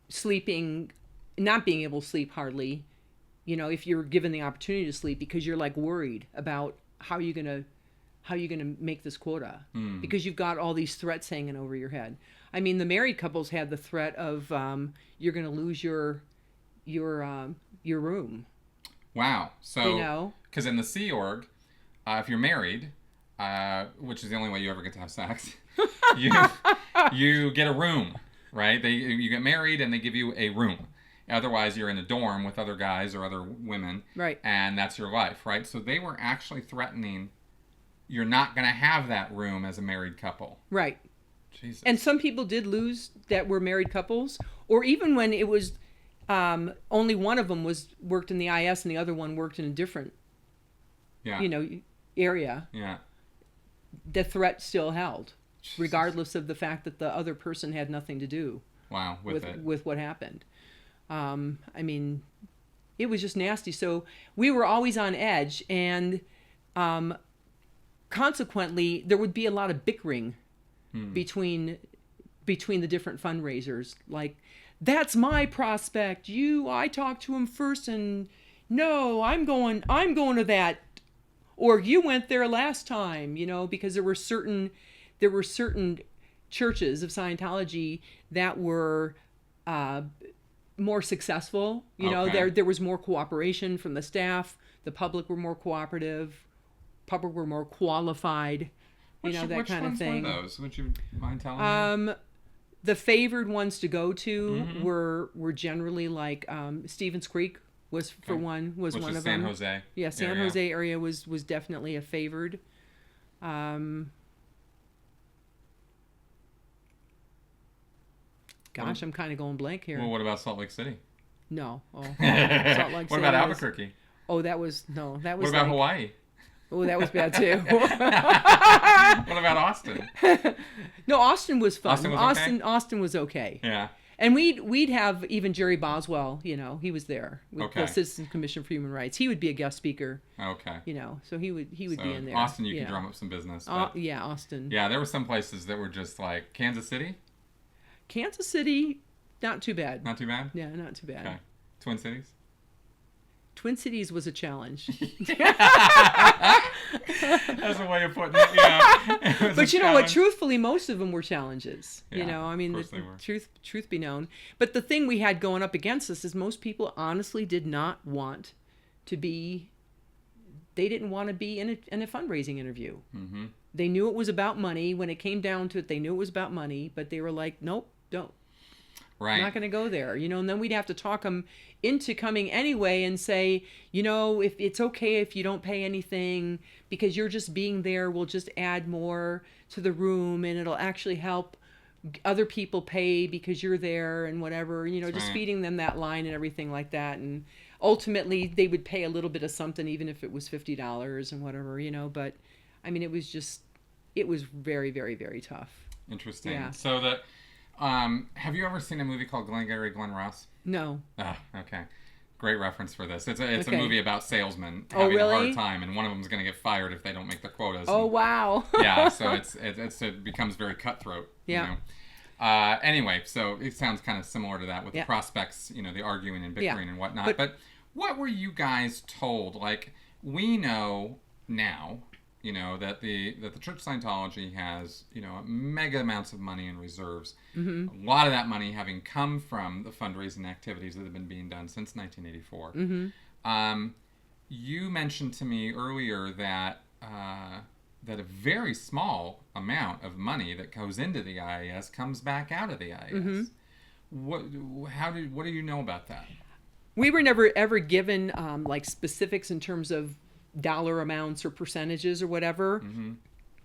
sleeping, not being able to sleep hardly, if you're given the opportunity to sleep, because you're like worried about how you're going to make this quota, because you've got all these threats hanging over your head. I mean, the married couples had the threat of you're going to lose your room. Wow. So, because in the Sea Org, if you're married, which is the only way you ever get to have sex, you get a room, right? You get married and they give you a room. Otherwise, you're in a dorm with other guys or other women, right? And that's your life, right? So they were actually threatening you're not going to have that room as a married couple, right? Jesus. And some people did lose that were married couples, or even when it was only one of them worked in the IS and the other one worked in a different, area. Yeah. The threat still held, regardless of the fact that the other person had nothing to do. Wow, with what happened. I mean, it was just nasty. So we were always on edge, and consequently, there would be a lot of bickering between the different fundraisers. Like, that's my prospect. I talked to him first, and no, I'm going to that. Or you went there last time, because there were certain churches of Scientology that were more successful. There was more cooperation from the staff. The public were more cooperative. Public were more qualified. That kind of thing. Which ones were those? Would you mind telling me? The favored ones to go to were generally like Stevens Creek was for one was Which one is of San them. Jose. Yeah, San Jose area was definitely a favored. Gosh, I'm kind of going blank here. Well, what about Salt Lake City? No. Oh, Salt Lake City. What about Albuquerque? That was What about Hawaii? Oh, that was bad too. What about Austin? No, Austin was fun. Austin was okay. Yeah. And we'd have even Jerry Boswell, he was there with the Citizens Commission for Human Rights. He would be a guest speaker. Okay. So he would be in there. Austin, you can drum up some business. Yeah, Austin. Yeah, there were some places that were just like Kansas City. Kansas City, not too bad. Not too bad? Yeah, not too bad. Okay. Twin Cities? Twin Cities was a challenge. That's a way of putting it. Yeah. But you know what? Truthfully, most of them were challenges. Yeah, I mean, of course they were. Truth be known. But the thing we had going up against us is most people honestly did not want to be. They didn't want to be in a fundraising interview. Mm-hmm. They knew it was about money. When it came down to it, they knew it was about money. But they were like, nope, don't. Right. I'm not going to go there, and then we'd have to talk them into coming anyway and say, if it's okay if you don't pay anything because you're just being there, we'll just add more to the room and it'll actually help other people pay because you're there and whatever, just feeding them that line and everything like that. And ultimately they would pay a little bit of something, even if it was $50 and whatever, but I mean, it was very, very, very tough. Interesting. Yeah. So have you ever seen a movie called Glengarry Glen Ross? No. Ah, okay. Great reference for this. It's a movie about salesmen having really? a hard time, and one of them is going to get fired if they don't make the quotas. Oh, wow. Yeah, so it becomes very cutthroat. Yeah. Anyway, so it sounds kind of similar to that with the prospects, the arguing and bickering and whatnot. But what were you guys told? Like, we know now, that the Church of Scientology has, mega amounts of money in reserves. Mm-hmm. A lot of that money having come from the fundraising activities that have been being done since 1984. Mm-hmm. You mentioned to me earlier that a very small amount of money that goes into the IAS comes back out of the IAS. Mm-hmm. What do you know about that? We were never ever given like specifics in terms of dollar amounts or percentages or whatever,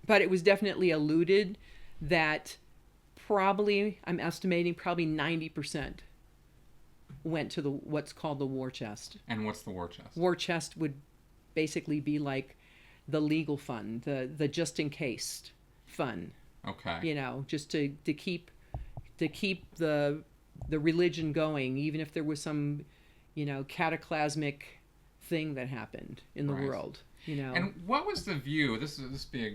but it was definitely alluded that I'm estimating probably 90% went to what's called the war chest. And what's the war chest? War chest would basically be like the legal fund, the just in case fund. Okay. You know, just to keep the religion going, even if there was some, you know, cataclysmic thing that happened in the world. You know. And what was the view? This would be a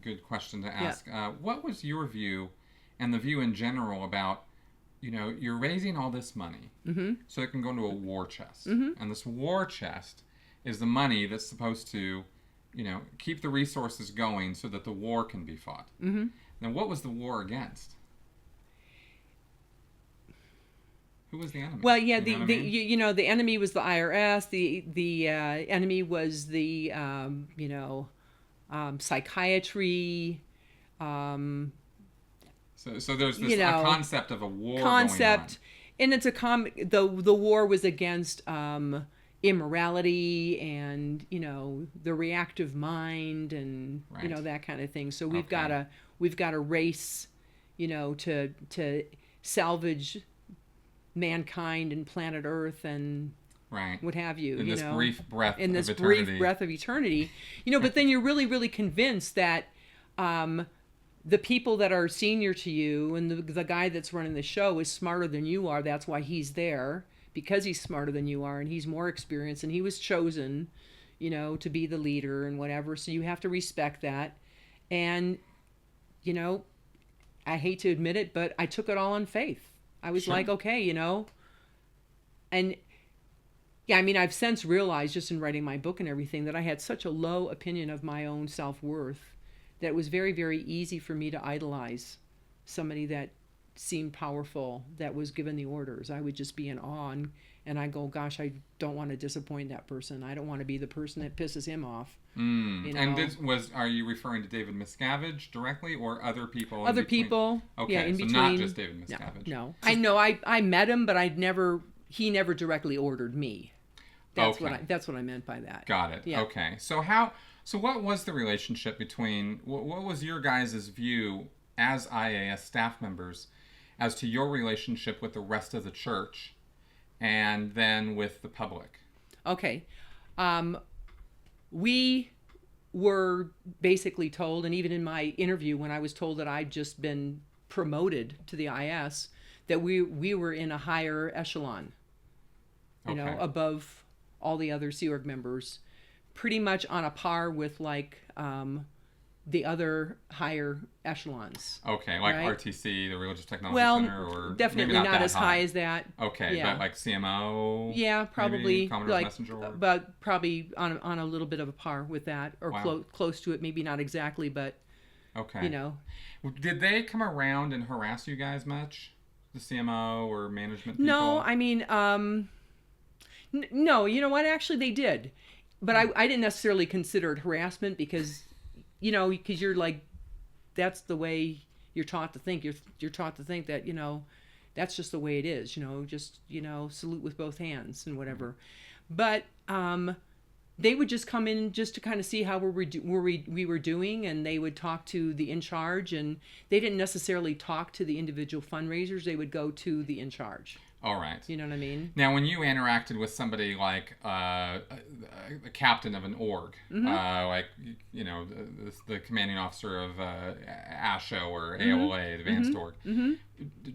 good question to ask. Yeah. What was your view, and the view in general about, you know, you're raising all this money so it can go into a war chest, and this war chest is the money that's supposed to, you know, keep the resources going so that the war can be fought. Now, what was the war against? Who was the enemy? Well, yeah, you know, the enemy was the IRS. The enemy was the psychiatry. So there's this a concept of a war going on. And it's the war was against immorality and, you know, the reactive mind and you know, that kind of thing. So we've got a race, you know, to salvage mankind and planet Earth and what have you. In this brief breath of eternity. You know, but then you're really, really convinced that the people that are senior to you and the guy that's running the show is smarter than you are. That's why he's there, because he's smarter than you are and he's more experienced and he was chosen, you know, to be the leader and whatever. So you have to respect that. And, you know, I hate to admit it, but I took it all on faith. I was like, okay, you know, and yeah, I mean, I've since realized just in writing my book and everything that I had such a low opinion of my own self-worth that it was very, very easy for me to idolize somebody that seemed powerful, that was given the orders. I would just be in awe and I go, gosh, I don't want to disappoint that person. I don't want to be the person that pisses him off. You know? And are you referring to David Miscavige directly or other people? Other people. Okay, yeah, in so between. Not just David Miscavige. No. I know I met him, but he never directly ordered me. That's what I meant by that. Got it. Yeah. Okay. So what was the relationship between, what was your guys' view as IAS staff members as to your relationship with the rest of the church and then with the public? Okay. We were basically told, and even in my interview when I was told that I'd just been promoted to the IAS, that we were in a higher echelon, you know, above all the other Sea Org members, pretty much on a par with like the other higher echelons. Okay, like right? RTC, the Religious Technology Center, or definitely maybe not as high as that. Okay, yeah. But like CMO. Yeah, probably like Messenger Org? But probably on a little bit of a par with that, or close to it. Maybe not exactly, but you know. Did they come around and harass you guys much? The CMO or management people? No, I mean, no. You know what? Actually, they did, but I didn't necessarily consider it harassment because. You know, because you're like, that's the way you're taught to think. You're taught to think that, you know, that's just the way it is. You know, just, you know, salute with both hands and whatever. But they would just come in just to kind of see how we were doing, and they would talk to the in charge, and they didn't necessarily talk to the individual fundraisers. They would go to the in charge. All right. You know what I mean? Now, when you interacted with somebody like a captain of an org, like, you know, the commanding officer of ASHO or ALA, Advanced Org,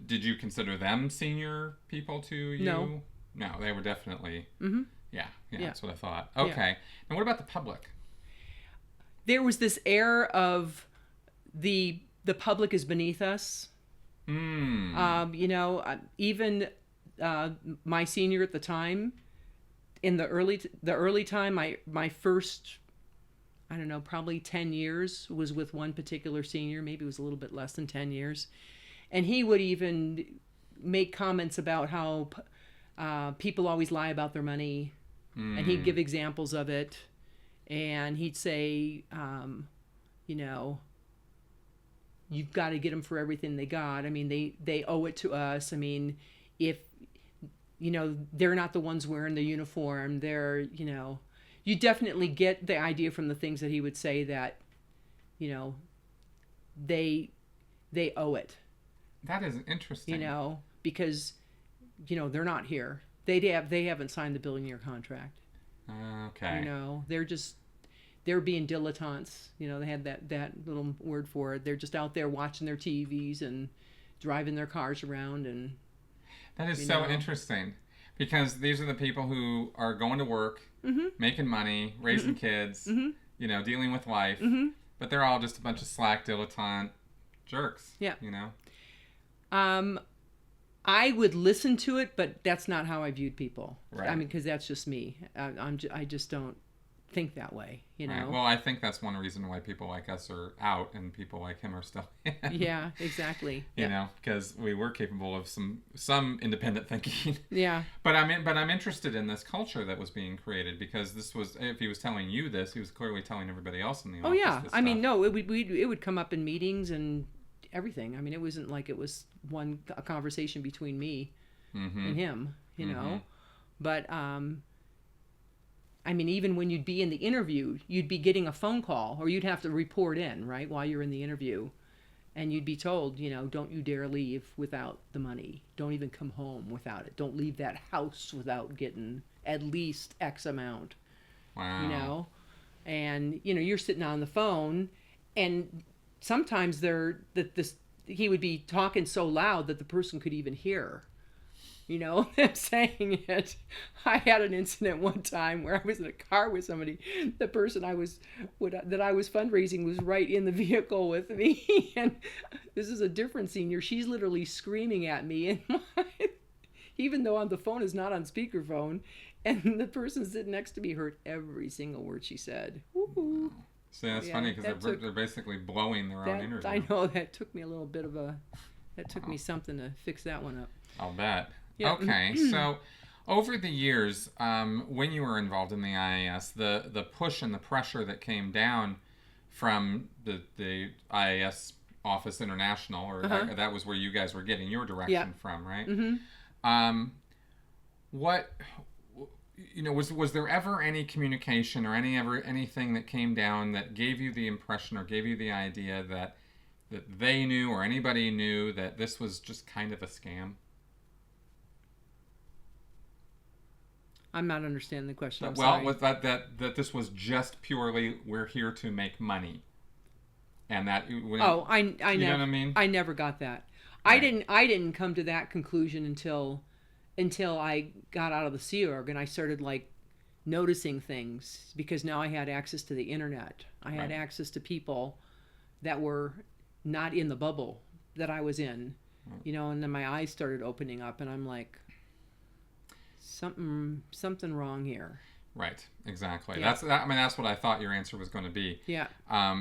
did you consider them senior people to you? No, they were definitely, yeah, that's what I thought. Okay. Yeah. And what about the public? There was this air of the public is beneath us. You know, even... my senior at the time, in the early time, my first, I don't know, probably 10 years was with one particular senior. Maybe it was a little bit less than 10 years. And he would even make comments about how people always lie about their money. And he'd give examples of it. And he'd say, you know, you've got to get them for everything they got. I mean, they owe it to us. I mean, if, you know, they're not the ones wearing the uniform, they're, you know, you definitely get the idea from the things that he would say that, you know, they owe it. That is interesting. You know, because, you know, they're not here. They haven't signed the billion-year contract. Okay. You know, they're being dilettantes. You know, they had that little word for it. They're just out there watching their TVs and driving their cars around. And that is so interesting, because these are the people who are going to work, making money, raising kids, you know, dealing with life, but they're all just a bunch of slack dilettante jerks. Yeah. You know? I would listen to it, but that's not how I viewed people. Right. I mean, because that's just me. I just don't think that way, you know? Right. Well, I think that's one reason why people like us are out and people like him are still in. Yeah, exactly. You know, because we were capable of some independent thinking. Yeah. But I'm interested in this culture that was being created, because this was, if he was telling you this, he was clearly telling everybody else in the office. Oh yeah. This I mean, stuff. no, it would come up in meetings and everything. I mean, it wasn't like it was a conversation between me and him, you know. But I mean, even when you'd be in the interview, you'd be getting a phone call, or you'd have to report in, right, while you're in the interview. And you'd be told, you know, don't you dare leave without the money. Don't even come home without it. Don't leave that house without getting at least X amount. Wow. You know? And, you know, you're sitting on the phone, and sometimes he would be talking so loud that the person could even hear. You know, them saying it. I had an incident one time where I was in a car with somebody. The person that I was fundraising was right in the vehicle with me, and this is a different senior. She's literally screaming at me, and even though the phone is not on speakerphone, and the person sitting next to me heard every single word she said. Woo-hoo. See, that's funny, because they're basically blowing their own interview. I know, that took me a little bit of that took me something to fix that one up. I'll bet. Yeah. Okay, so over the years, when you were involved in the IAS, the push and the pressure that came down from the IAS Office International, or that was where you guys were getting your direction from, right? What, you know, was there ever any communication or anything that came down that gave you the impression or gave you the idea that they knew, or anybody knew, that this was just kind of a scam? I'm not understanding the question. With that this was just purely, we're here to make money, and that. I know what I mean. I never got that. Right. I didn't come to that conclusion until I got out of the Sea Org and I started like noticing things, because now I had access to the internet. I had access to people that were not in the bubble that I was in, you know, and then my eyes started opening up, and I'm like, something wrong here. Right, exactly. Yeah. That's what I thought your answer was going to be. Yeah.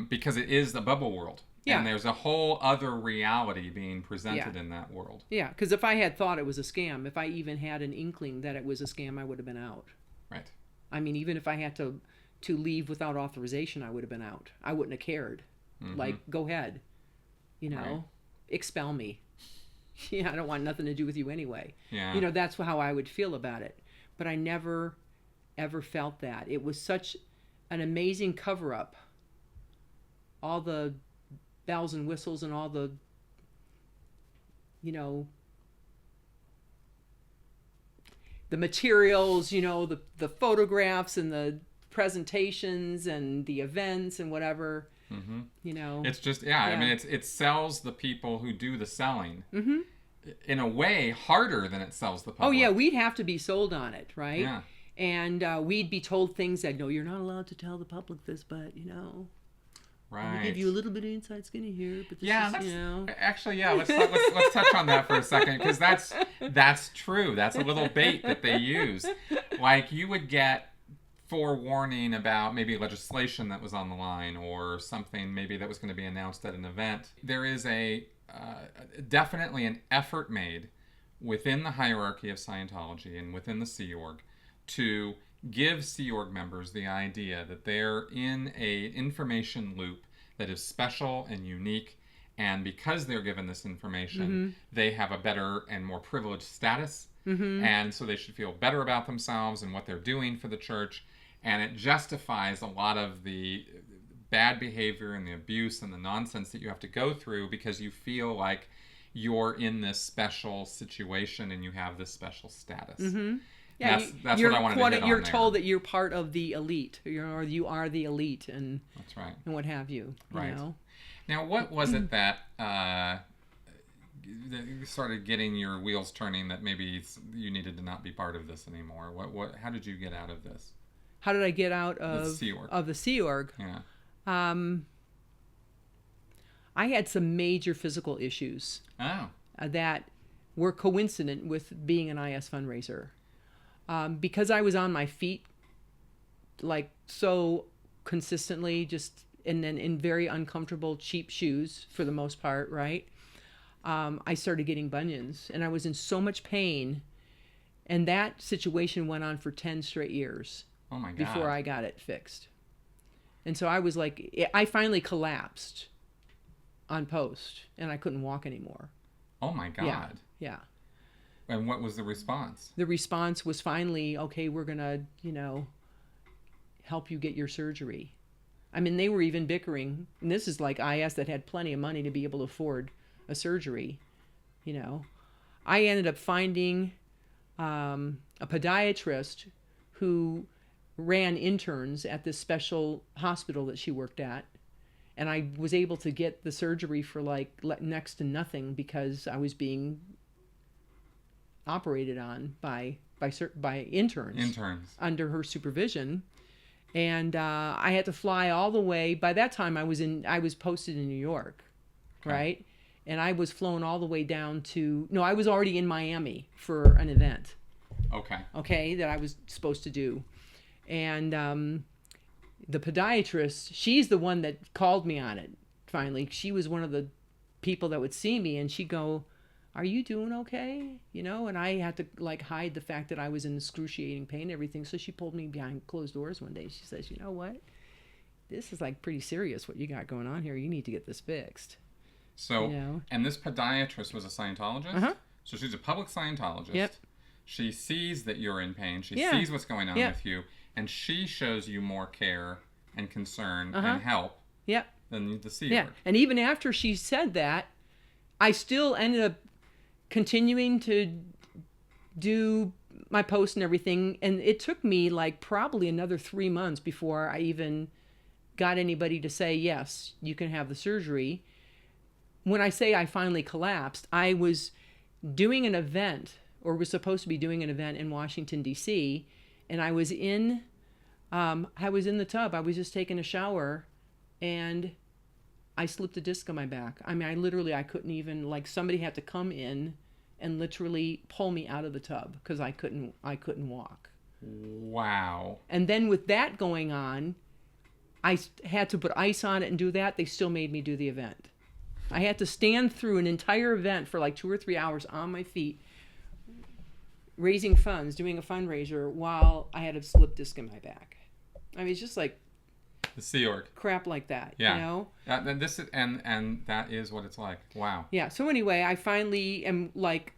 Because it is the bubble world. Yeah. And there's a whole other reality being presented in that world. Yeah, because if I had thought it was a scam, if I even had an inkling that it was a scam, I would have been out. Right. I mean, even if I had to leave without authorization, I would have been out. I wouldn't have cared. Like, go ahead. You know, expel me. Yeah, I don't want nothing to do with you anyway. Yeah. You know, that's how I would feel about it. But I never, ever felt that. It was such an amazing cover-up. All the bells and whistles and all the, you know, the materials, you know, the photographs and the presentations and the events and whatever. You know, it's just I mean, it sells the people who do the selling in a way harder than it sells the public. Oh yeah, we'd have to be sold on it, right? Yeah. And we'd be told things that, no, you're not allowed to tell the public this, but you know, right, we'll give you a little bit of inside skinny here, but this is, you know. Actually, let's touch on that for a second, because that's true. That's a little bait that they use. Like, you would get forewarning about maybe legislation that was on the line, or something maybe that was going to be announced at an event. There is definitely an effort made within the hierarchy of Scientology and within the Sea Org to give Sea Org members the idea that they're in a information loop that is special and unique, and because they're given this information, they have a better and more privileged status, and so they should feel better about themselves and what they're doing for the church. And it justifies a lot of the bad behavior and the abuse and the nonsense that you have to go through, because you feel like you're in this special situation and you have this special status. Yeah, that's what I wanted to hit on You're there. told that you're part of the elite, or you are the elite, and that's right, and what have you. Right. You know? Now, what was it that you started getting your wheels turning that maybe you needed to not be part of this anymore? How did you get out of this? How did I get out The Sea Org. of the Sea Org? Yeah. I had some major physical issues that were coincident with being an IAS fundraiser. Because I was on my feet like so consistently, and then in very uncomfortable, cheap shoes for the most part, right? I started getting bunions, and I was in so much pain, and that situation went on for 10 straight years. Oh my God. Before I got it fixed. And so I was like, I finally collapsed on post, and I couldn't walk anymore. Oh my God. Yeah. And what was the response? The response was finally, okay, we're going to, help you get your surgery. I mean, they were even bickering. And this is like IAS that had plenty of money to be able to afford a surgery. I ended up finding a podiatrist who ran interns at this special hospital that she worked at. And I was able to get the surgery for like next to nothing because I was being operated on by interns under her supervision. And I had to fly all the way. By that time, I was posted in New York, right? And I was flown all the way down to... No, I was already in Miami for an event. Okay, that I was supposed to do. And the podiatrist, she's the one that called me on it, finally. She was one of the people that would see me, and she'd go, are you doing okay? And I had to like hide the fact that I was in excruciating pain and everything. So she pulled me behind closed doors one day. She says, you know what? This is like pretty serious what you got going on here. You need to get this fixed. So, and this podiatrist was a Scientologist? Uh-huh. So she's a public Scientologist. Yep. She sees that you're in pain. She sees what's going on with you. And she shows you more care and concern and help than the Sea Org. And even after she said that, I still ended up continuing to do my post and everything. And it took me like probably another 3 months before I even got anybody to say, yes, you can have the surgery. When I say I finally collapsed, I was doing an event, or was supposed to be doing an event in Washington, D.C., and I was in the tub. I was just taking a shower, and I slipped a disc on my back. I mean, I couldn't even, like, somebody had to come in and literally pull me out of the tub because I couldn't walk. Wow. And then with that going on, I had to put ice on it and do that. They still made me do the event. I had to stand through an entire event for like 2 or 3 hours on my feet, raising funds, doing a fundraiser while I had a slip disc in my back. I mean, it's just like the Sea Org crap like that. And this is and that is what it's like. Wow. Yeah. So anyway, I finally am like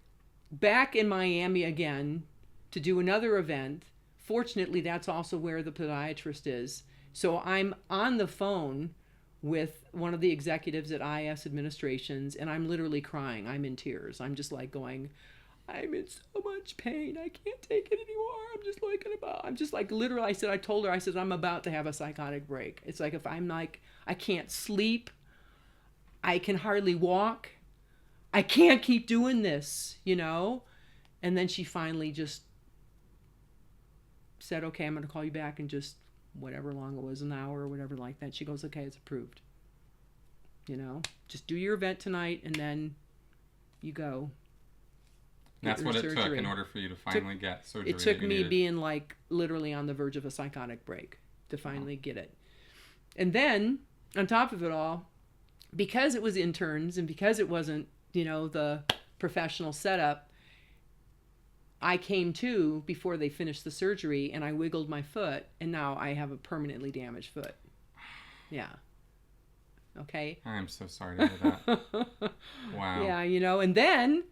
back in Miami again to do another event. Fortunately, that's also where the podiatrist is. So I'm on the phone with one of the executives at IAS Administrations, and I'm literally crying. I'm in tears. I'm just like going, I'm in so much pain. I can't take it anymore. I'm just like literally, I told her, I'm about to have a psychotic break. It's like if I'm like, I can't sleep. I can hardly walk. I can't keep doing this, And then she finally just said, okay, I'm going to call you back in just whatever long it was, an hour or whatever like that. She goes, okay, it's approved. Just do your event tonight and then you go. That's what it took in order for you to finally get surgery. It took me being like literally on the verge of a psychotic break to finally get it. And then on top of it all, because it was interns and because it wasn't, the professional setup, I came to before they finished the surgery and I wiggled my foot and now I have a permanently damaged foot. Yeah. Okay. I'm so sorry to hear that. Wow. Yeah, and then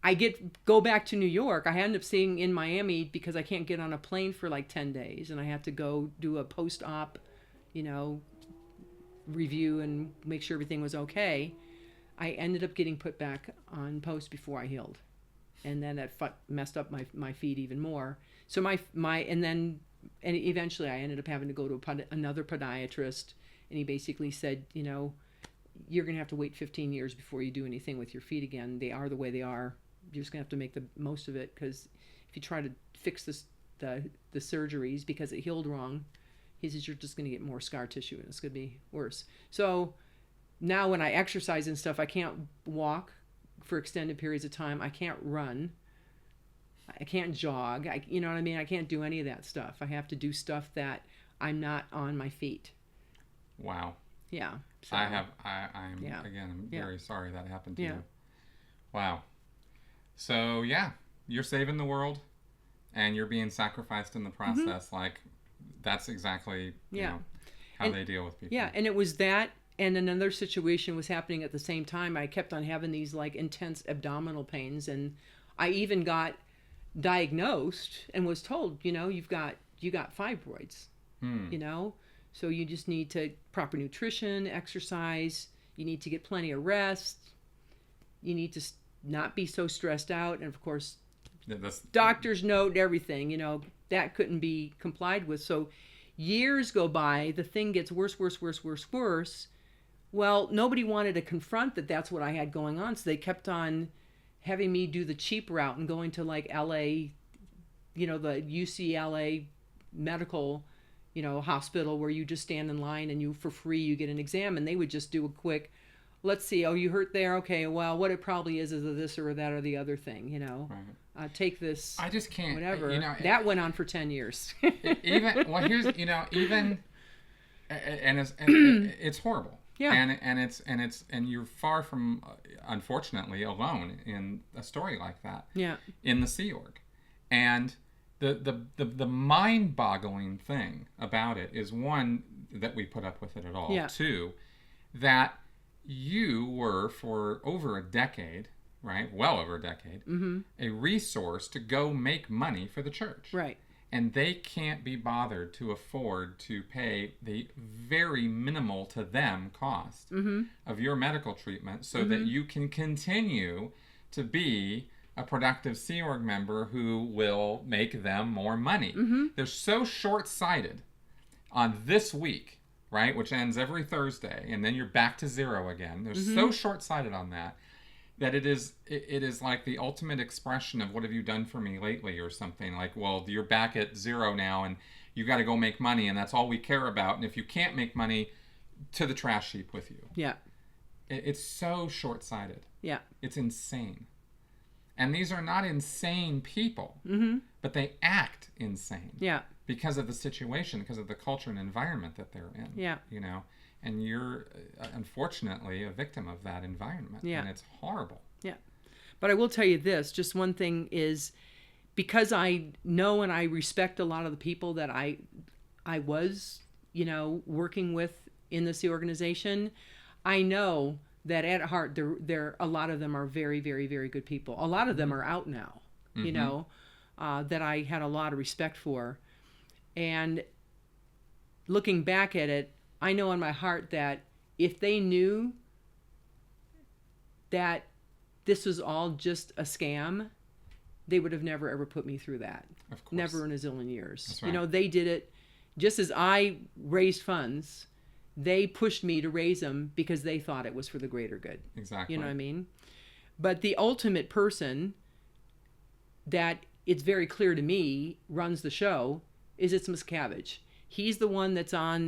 I go back to New York. I end up staying in Miami because I can't get on a plane for like 10 days and I had to go do a post-op, review and make sure everything was okay. I ended up getting put back on post before I healed and then that messed up my feet even more. So and eventually I ended up having to go to another podiatrist, and he basically said, you're going to have to wait 15 years before you do anything with your feet again. They are the way they are. You're just going to have to make the most of it, because if you try to fix the surgeries because it healed wrong, he says you're just going to get more scar tissue and it's going to be worse. So now when I exercise and stuff, I can't walk for extended periods of time. I can't run. I can't jog. You know what I mean? I can't do any of that stuff. I have to do stuff that I'm not on my feet. Wow. Yeah. So, I'm very sorry that happened to you. Wow. So yeah, you're saving the world and you're being sacrificed in the process. Like, that's exactly, how they deal with people. Yeah. And it was that, and another situation was happening at the same time. I kept on having these like intense abdominal pains, and I even got diagnosed and was told, you got fibroids, so you just need to proper nutrition, exercise, you need to get plenty of rest, you need to not be so stressed out, and of course doctors note everything, that couldn't be complied with. So years go by, the thing gets worse. Well, nobody wanted to confront that that's what I had going on, so they kept on having me do the cheap route and going to like LA, the UCLA medical, hospital, where you just stand in line and for free you get an exam, and they would just do a quick, let's see, oh, you hurt there, okay, well, what it probably is this or that or the other thing, Right. Take this. I just can't. Whatever. That went on for 10 years. Here's it's horrible. Yeah. And you're far from, unfortunately, alone in a story like that. Yeah. In the Sea Org. And the mind-boggling thing about it is, one, that we put up with it at all. Yeah. Two, that you were for over a decade, right? Well over a decade, a resource to go make money for the church. Right. And they can't be bothered to afford to pay the very minimal to them cost of your medical treatment so that you can continue to be a productive Sea Org member who will make them more money. They're so short-sighted on this week, right, which ends every Thursday, and then you're back to zero again. They're so short-sighted on that it is like the ultimate expression of, what have you done for me lately, or something like, well, you're back at zero now and you got to go make money, and that's all we care about, and if you can't make money, to the trash heap with you. Yeah. It's so short-sighted. Yeah. It's insane. And these are not insane people, but they act insane. Yeah. Because of the situation, because of the culture and environment that they're in. Yeah. And you're, unfortunately, a victim of that environment. Yeah. And it's horrible. Yeah. But I will tell you this, just one thing is, because I know and I respect a lot of the people that I was, working with in this organization, I know that at heart, there a lot of them are very, very, very good people. A lot of them are out now, that I had a lot of respect for. And looking back at it, I know in my heart that if they knew that this was all just a scam, they would have never ever put me through that. Of course. Never in a zillion years. That's right. They did it just as I raised funds. They pushed me to raise them because they thought it was for the greater good. Exactly. You know what I mean? But the ultimate person that it's very clear to me runs the show is it's Miscavige. He's the one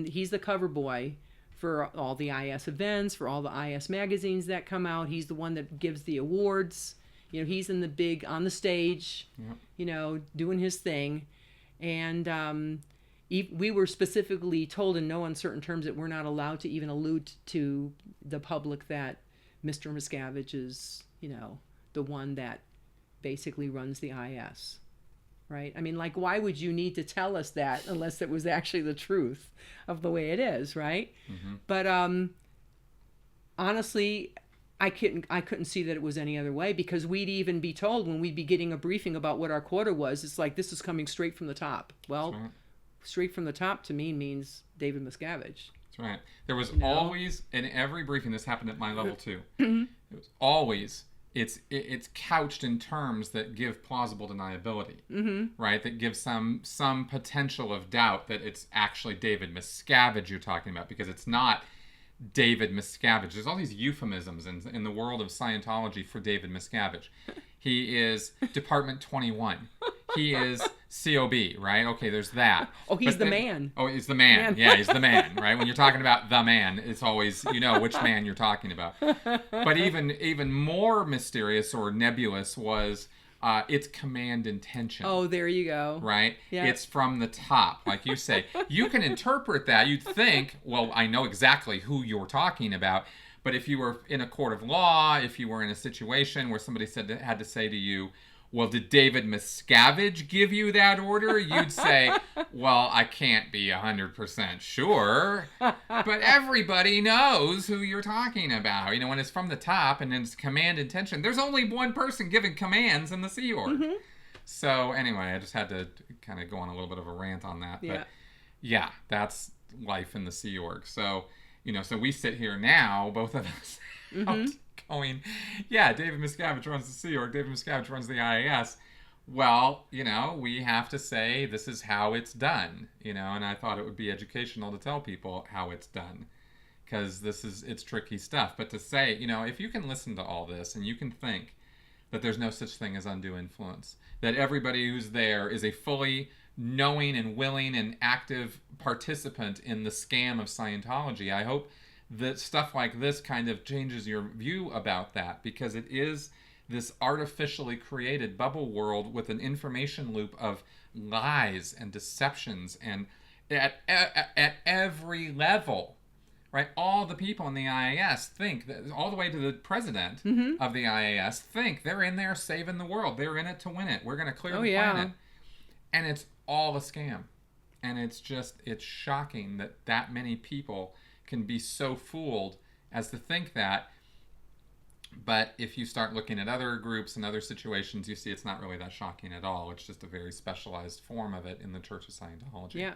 he's the cover boy for all the IAS events, for all the IAS magazines that come out. He's the one that gives the awards. He's on the stage, doing his thing. And we were specifically told in no uncertain terms that we're not allowed to even allude to the public that Mr. Miscavige is, the one that basically runs the IAS. Right? I mean, like, why would you need to tell us that unless it was actually the truth of the way it is, right? But honestly, I couldn't see that it was any other way, because we'd even be told when we'd be getting a briefing about what our quota was, it's like, this is coming straight from the top. Well, straight from the top to me means David Miscavige. That's right. There was always, in every briefing, this happened at my level too, it was always it's couched in terms that give plausible deniability, right? That give some potential of doubt that it's actually David Miscavige you're talking about, because it's not David Miscavige. There's all these euphemisms in the world of Scientology for David Miscavige. He is Department 21. He is COB, right? Okay, there's that. Oh, he's the man. Oh, he's the man. Yeah, he's the man, right? When you're talking about the man, it's always, you know which man you're talking about. But even more mysterious or nebulous was its command intention. Oh, there you go. Right? Yeah. It's from the top, like you say. You can interpret that. You'd think, well, I know exactly who you're talking about. But if you were in a court of law, if you were in a situation where somebody had to say to you, well, did David Miscavige give you that order? You'd say, well, I can't be 100% sure, but everybody knows who you're talking about. You know, when it's from the top and it's command intention, there's only one person giving commands in the Sea Org. So anyway, I just had to kind of go on a little bit of a rant on that. Yeah. But yeah, that's life in the Sea Org. So, you know, so we sit here now, both of us, going, yeah, David Miscavige runs the Sea Org, David Miscavige runs the IAS. Well, you know, we have to say this is how it's done, you know, and I thought it would be educational to tell people how it's done, because it's tricky stuff. But to say, you know, if you can listen to all this and you can think that there's no such thing as undue influence, that everybody who's there is a fully knowing and willing and active participant in the scam of Scientology, I hope that stuff like this kind of changes your view about that, because it is this artificially created bubble world with an information loop of lies and deceptions, and at every level, right? All the people in the IAS think that, all the way to the president of the IAS, think they're in there saving the world. They're in it to win it. We're going to clear the planet. And it's all a scam. And it's shocking that many people can be so fooled as to think that. But if you start looking at other groups and other situations, you see it's not really that shocking at all. It's just a very specialized form of it in the Church of Scientology. Yeah.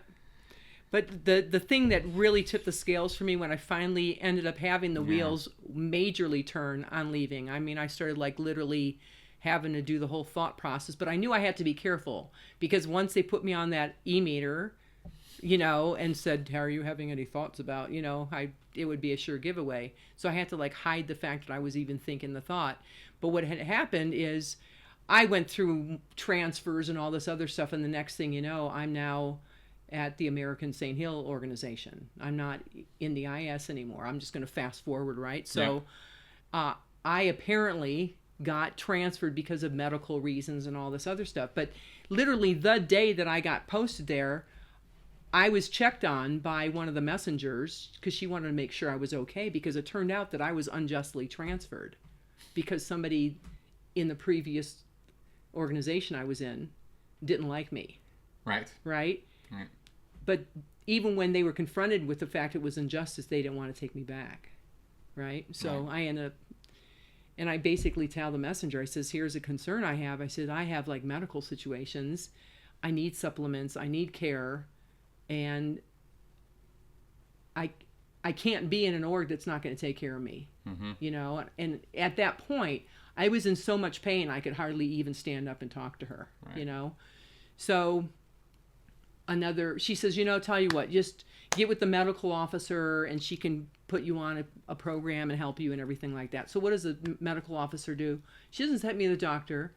But the thing that really tipped the scales for me when I finally ended up having the wheels majorly turn on leaving, I mean, I started like literally having to do the whole thought process, but I knew I had to be careful, because once they put me on that e-meter, you know, and said, are you having any thoughts about, you know, it would be a sure giveaway. So I had to like hide the fact that I was even thinking the thought. But what had happened is I went through transfers and all this other stuff, and the next thing you know, I'm now at the American St. Hill organization. I'm not in the IAS anymore. I'm just going to fast forward, right? So I apparently got transferred because of medical reasons and all this other stuff. But literally the day that I got posted there, I was checked on by one of the messengers because she wanted to make sure I was okay, because it turned out that I was unjustly transferred because somebody in the previous organization I was in didn't like me. Right. But even when they were confronted with the fact it was injustice, they didn't want to take me back. Right. So I ended up, and I basically tell the messenger, I says, here's a concern I have. I said, I have like medical situations. I need supplements. I need care. And I can't be in an org that's not going to take care of me, you know? And at that point, I was in so much pain, I could hardly even stand up and talk to her, you know? So she says, you know, tell you what, just get with the medical officer and she can put you on a program and help you and everything like that. So what does the medical officer do? She doesn't send me to the doctor.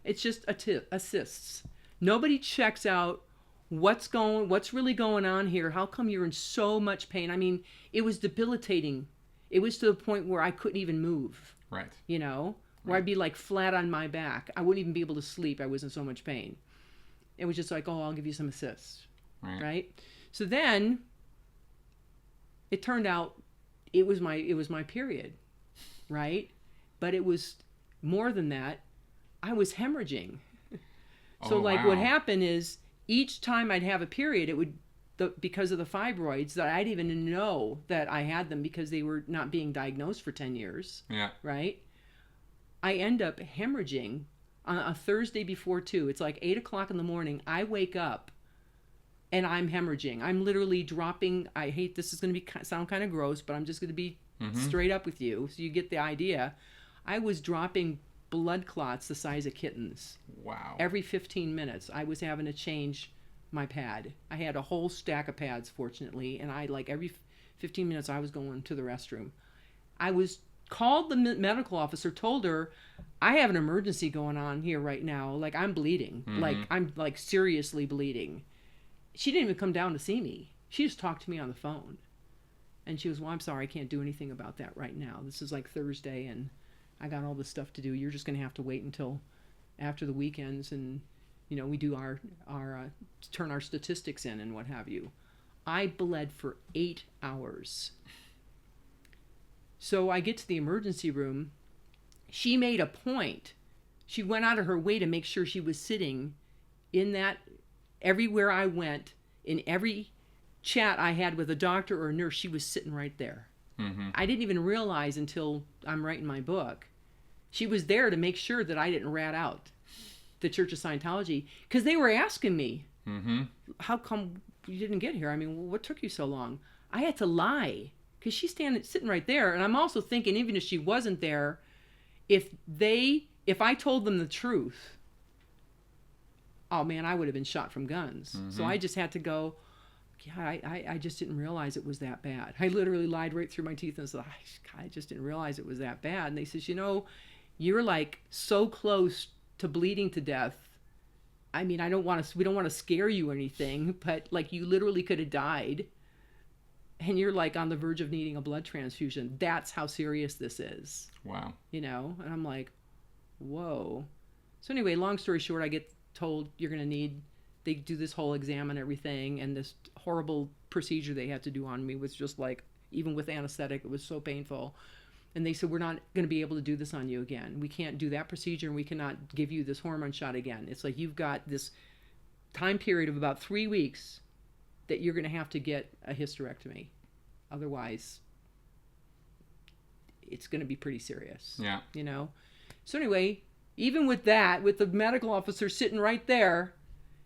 It's just assists. Nobody checks out what's really going on here. How come you're in so much pain? I mean, it was debilitating. It was to the point where I couldn't even move. Right. You know, where I'd be like flat on my back. I wouldn't even be able to sleep. I was in so much pain. It was just like, oh, I'll give you some assists. Right. So then it turned out it was my period. Right. But it was more than that. I was hemorrhaging. So what happened is, each time I'd have a period, it would, because of the fibroids, that I'd even know that I had them because they were not being diagnosed for 10 years. Yeah. Right? I end up hemorrhaging on a Thursday before 2. It's like 8 o'clock in the morning. I wake up and I'm hemorrhaging. I'm literally dropping. I hate, this is going to sound kind of gross, but I'm just going to be straight up with you so you get the idea. I was dropping blood clots the size of kittens. Wow. Every 15 minutes, I was having to change my pad. I had a whole stack of pads, fortunately, and I, like, every 15 minutes, I was going to the restroom. I was called the medical officer, told her, I have an emergency going on here right now. Like, I'm bleeding. Like, I'm, like, seriously bleeding. She didn't even come down to see me. She just talked to me on the phone. And she was, well, I'm sorry, I can't do anything about that right now. This is like Thursday, and I got all this stuff to do. You're just going to have to wait until after the weekends, and, you know, we do our turn our statistics in and what have you. I bled for 8 hours. So I get to the emergency room. She made a point. She went out of her way to make sure she was sitting in that, everywhere I went, in every chat I had with a doctor or a nurse, she was sitting right there. I didn't even realize until I'm writing my book. She was there to make sure that I didn't rat out the Church of Scientology, because they were asking me, how come you didn't get here? I mean, what took you so long? I had to lie. Because she's sitting right there. And I'm also thinking, even if she wasn't there, if I told them the truth, oh man, I would have been shot from guns. So I just had to go, yeah, I just didn't realize it was that bad. I literally lied right through my teeth and said, I just didn't realize it was that bad. And they says, you know, you're like so close to bleeding to death. I mean, we don't want to scare you or anything, but like you literally could have died. And you're like on the verge of needing a blood transfusion. That's how serious this is. Wow. You know? And I'm like, whoa. So anyway, long story short, I get told you're going to need, they do this whole exam and everything. And this horrible procedure they had to do on me was just like, even with anesthetic, it was so painful. And they said, we're not going to be able to do this on you again. We can't do that procedure, and we cannot give you this hormone shot again. It's like you've got this time period of about 3 weeks that you're going to have to get a hysterectomy. Otherwise, it's going to be pretty serious. Yeah. You know? So anyway, even with that, with the medical officer sitting right there,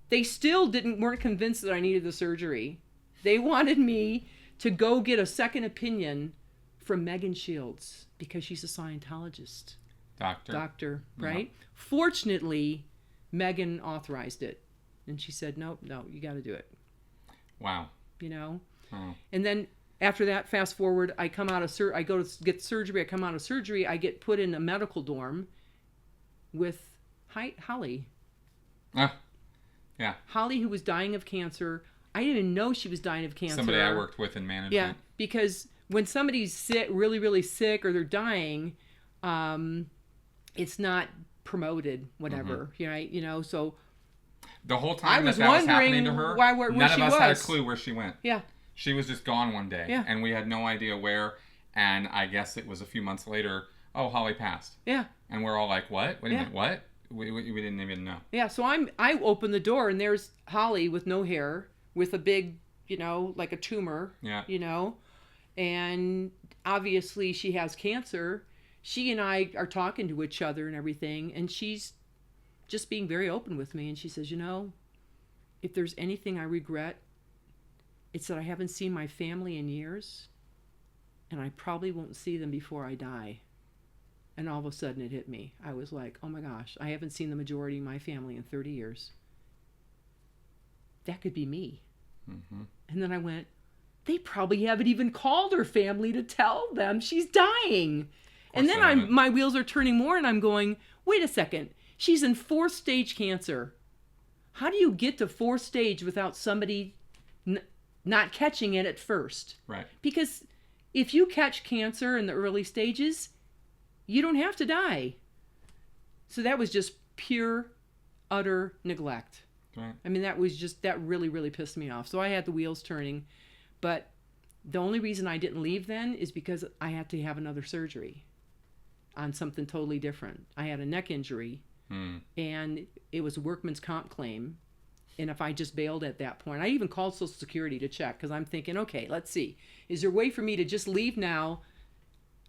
they still weren't convinced that I needed the surgery. They wanted me to go get a second opinion from Megan Shields, because she's a Scientologist. Doctor, right? Yeah. Fortunately, Megan authorized it. And she said, no, you got to do it. Wow. You know? Oh. And then after that, fast forward, I come out of I go to get surgery. I come out of surgery. I get put in a medical dorm with Holly. Yeah. Holly, who was dying of cancer. I didn't even know she was dying of cancer. Somebody I worked with in management. Yeah, because when somebody's sick, really, really sick, or they're dying, it's not promoted, whatever, right? You know, so the whole time that was happening to her, where none she of us was. had a clue where she went. Yeah. She was just gone one day, yeah. And we had no idea where, and I guess it was a few months later, oh, Holly passed. Yeah. And we're all like, what? Wait a minute, what? We didn't even know. Yeah, so I open the door, and there's Holly with no hair, with a big, you know, like a tumor, you know, and obviously she has cancer. She and I are talking to each other and everything, and she's just being very open with me, and she says, you know, if there's anything I regret, it's that I haven't seen my family in years, and I probably won't see them before I die. And all of a sudden it hit me. I was like, oh my gosh, I haven't seen the majority of my family in 30 years. That could be me. Mm-hmm. And then I went, they probably haven't even called her family to tell them she's dying. And then my wheels are turning more, and I'm going, wait a second. She's in 4th stage cancer. How do you get to 4th stage without somebody not catching it at first? Right. Because if you catch cancer in the early stages, you don't have to die. So that was just pure, utter neglect. Right. I mean, that really, really pissed me off. So I had the wheels turning. But the only reason I didn't leave then is because I had to have another surgery on something totally different. I had a neck injury, and it was a workman's comp claim. And if I just bailed at that point, I even called Social Security to check, because I'm thinking, okay, let's see. Is there a way for me to just leave now?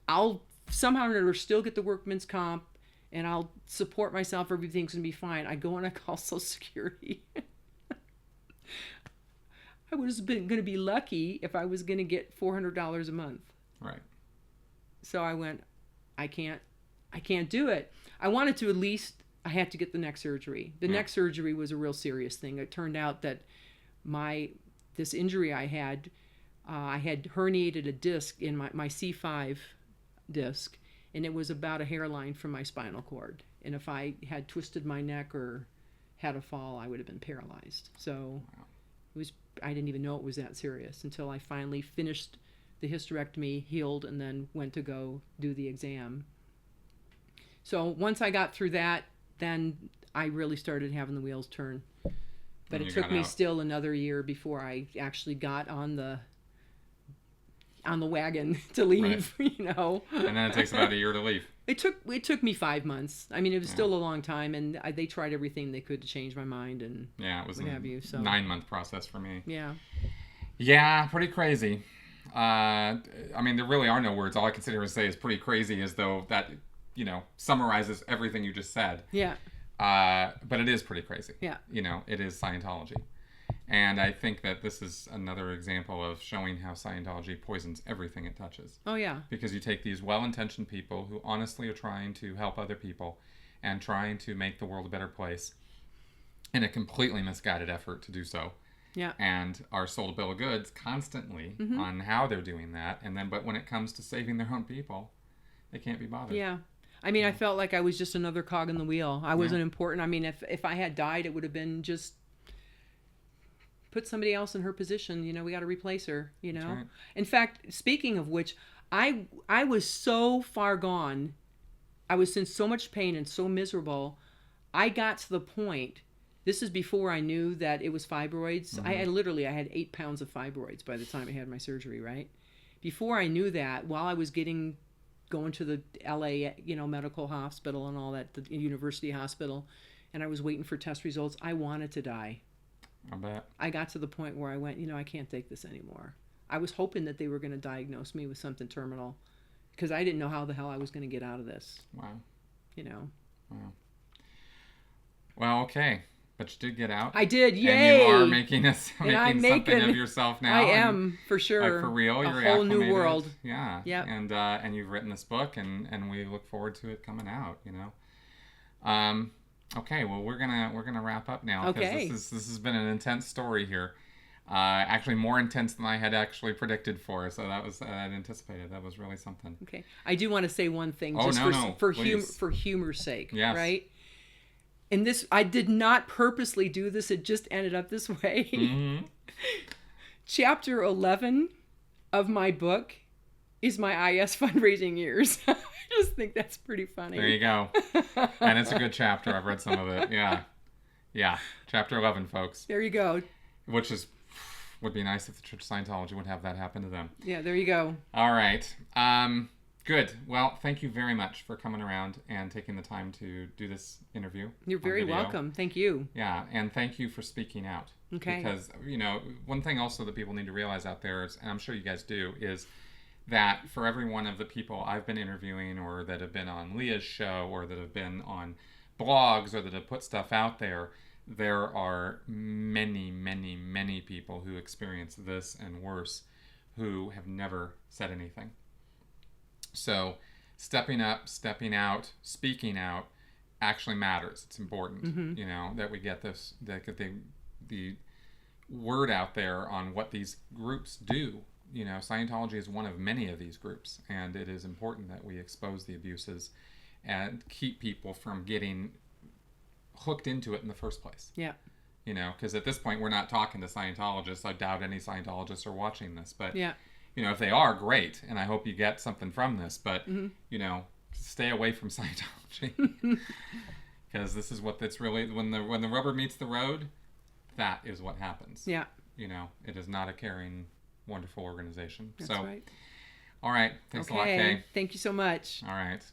I'll somehow or other still get the workman's comp, and I'll support myself. Everything's going to be fine. I go and I call Social Security. I was going to be lucky if I was going to get $400 a month. Right. So I went, I can't I can't do it. I wanted to at least, I had to get the neck surgery. The neck surgery was a real serious thing. It turned out that this injury I had herniated a disc in my C5 disc, and it was about a hairline from my spinal cord. And if I had twisted my neck or had a fall, I would have been paralyzed. So I didn't even know it was that serious until I finally finished the hysterectomy, healed, and then went to go do the exam. So once I got through that, then I really started having the wheels turn. But it took me still another year before I actually got on the wagon to leave, you know. And then it takes about a year to leave. It took me 5 months. I mean, it was still a long time, and they tried everything they could to change my mind and it was what have you. So 9-month process for me. Yeah, pretty crazy. I mean, there really are no words. All I can sit here and say is pretty crazy, as though that, you know, summarizes everything you just said. Yeah. But it is pretty crazy. Yeah. You know, it is Scientology. And I think that this is another example of showing how Scientology poisons everything it touches. Oh, yeah. Because you take these well-intentioned people who honestly are trying to help other people and trying to make the world a better place in a completely misguided effort to do so. Yeah. And are sold a bill of goods constantly on how they're doing that. And then, but when it comes to saving their own people, they can't be bothered. Yeah. I mean, I felt like I was just another cog in the wheel. I wasn't important. I mean, if I had died, it would have been just put somebody else in her position. You know, we got to replace her, you know. Right. In fact, speaking of which, I was so far gone. I was in so much pain and so miserable. I got to the point, this is before I knew that it was fibroids. I had 8 pounds of fibroids by the time I had my surgery, right? Before I knew that, while I was going to the LA, you know, medical hospital and all that, the university hospital, and I was waiting for test results, I wanted to die. I bet. I got to the point where I went, you know, I can't take this anymore. I was hoping that they were going to diagnose me with something terminal, because I didn't know how the hell I was going to get out of this. Wow. You know. Wow. Well, okay. But you did get out. I did, yay! And you are making something of yourself now. I am, for sure. Like, for real, you're a whole new world. Yeah. Yeah. And you've written this book, and we look forward to it coming out. You know. Okay. Well, we're gonna wrap up now. Okay. This has been an intense story here. Actually, more intense than I had actually predicted for. So that was I'd anticipated. That was really something. Okay. I do want to say one thing, for humor's sake. Yes. Right. And this, I did not purposely do this. It just ended up this way. Mm-hmm. Chapter 11 of my book is my IAS fundraising years. I just think that's pretty funny. There you go. And it's a good chapter. I've read some of it. Yeah. Yeah. Chapter 11, folks. There you go. Which would be nice if the Church of Scientology would have that happen to them. Yeah, there you go. All right. Good. Well, thank you very much for coming around and taking the time to do this interview. You're very welcome. Thank you. Yeah, and thank you for speaking out. Okay. Because, you know, one thing also that people need to realize out there is, and I'm sure you guys do, is that for every one of the people I've been interviewing or that have been on Leah's show or that have been on blogs or that have put stuff out there, there are many, many, many people who experience this and worse who have never said anything. So stepping up, stepping out, speaking out actually matters. It's important, you know, that we get this, that the word out there on what these groups do. You know, Scientology is one of many of these groups, and it is important that we expose the abuses and keep people from getting hooked into it in the first place. Yeah. You know, because at this point we're not talking to Scientologists. I doubt any Scientologists are watching this, but yeah. You know, if they are, great, and I hope you get something from this. But you know, stay away from Scientology, because this is what it's really, when the rubber meets the road, that is what happens. Yeah. You know, it is not a caring, wonderful organization. That's so, right. All right. Thanks a lot, Kay. Thank you so much. All right.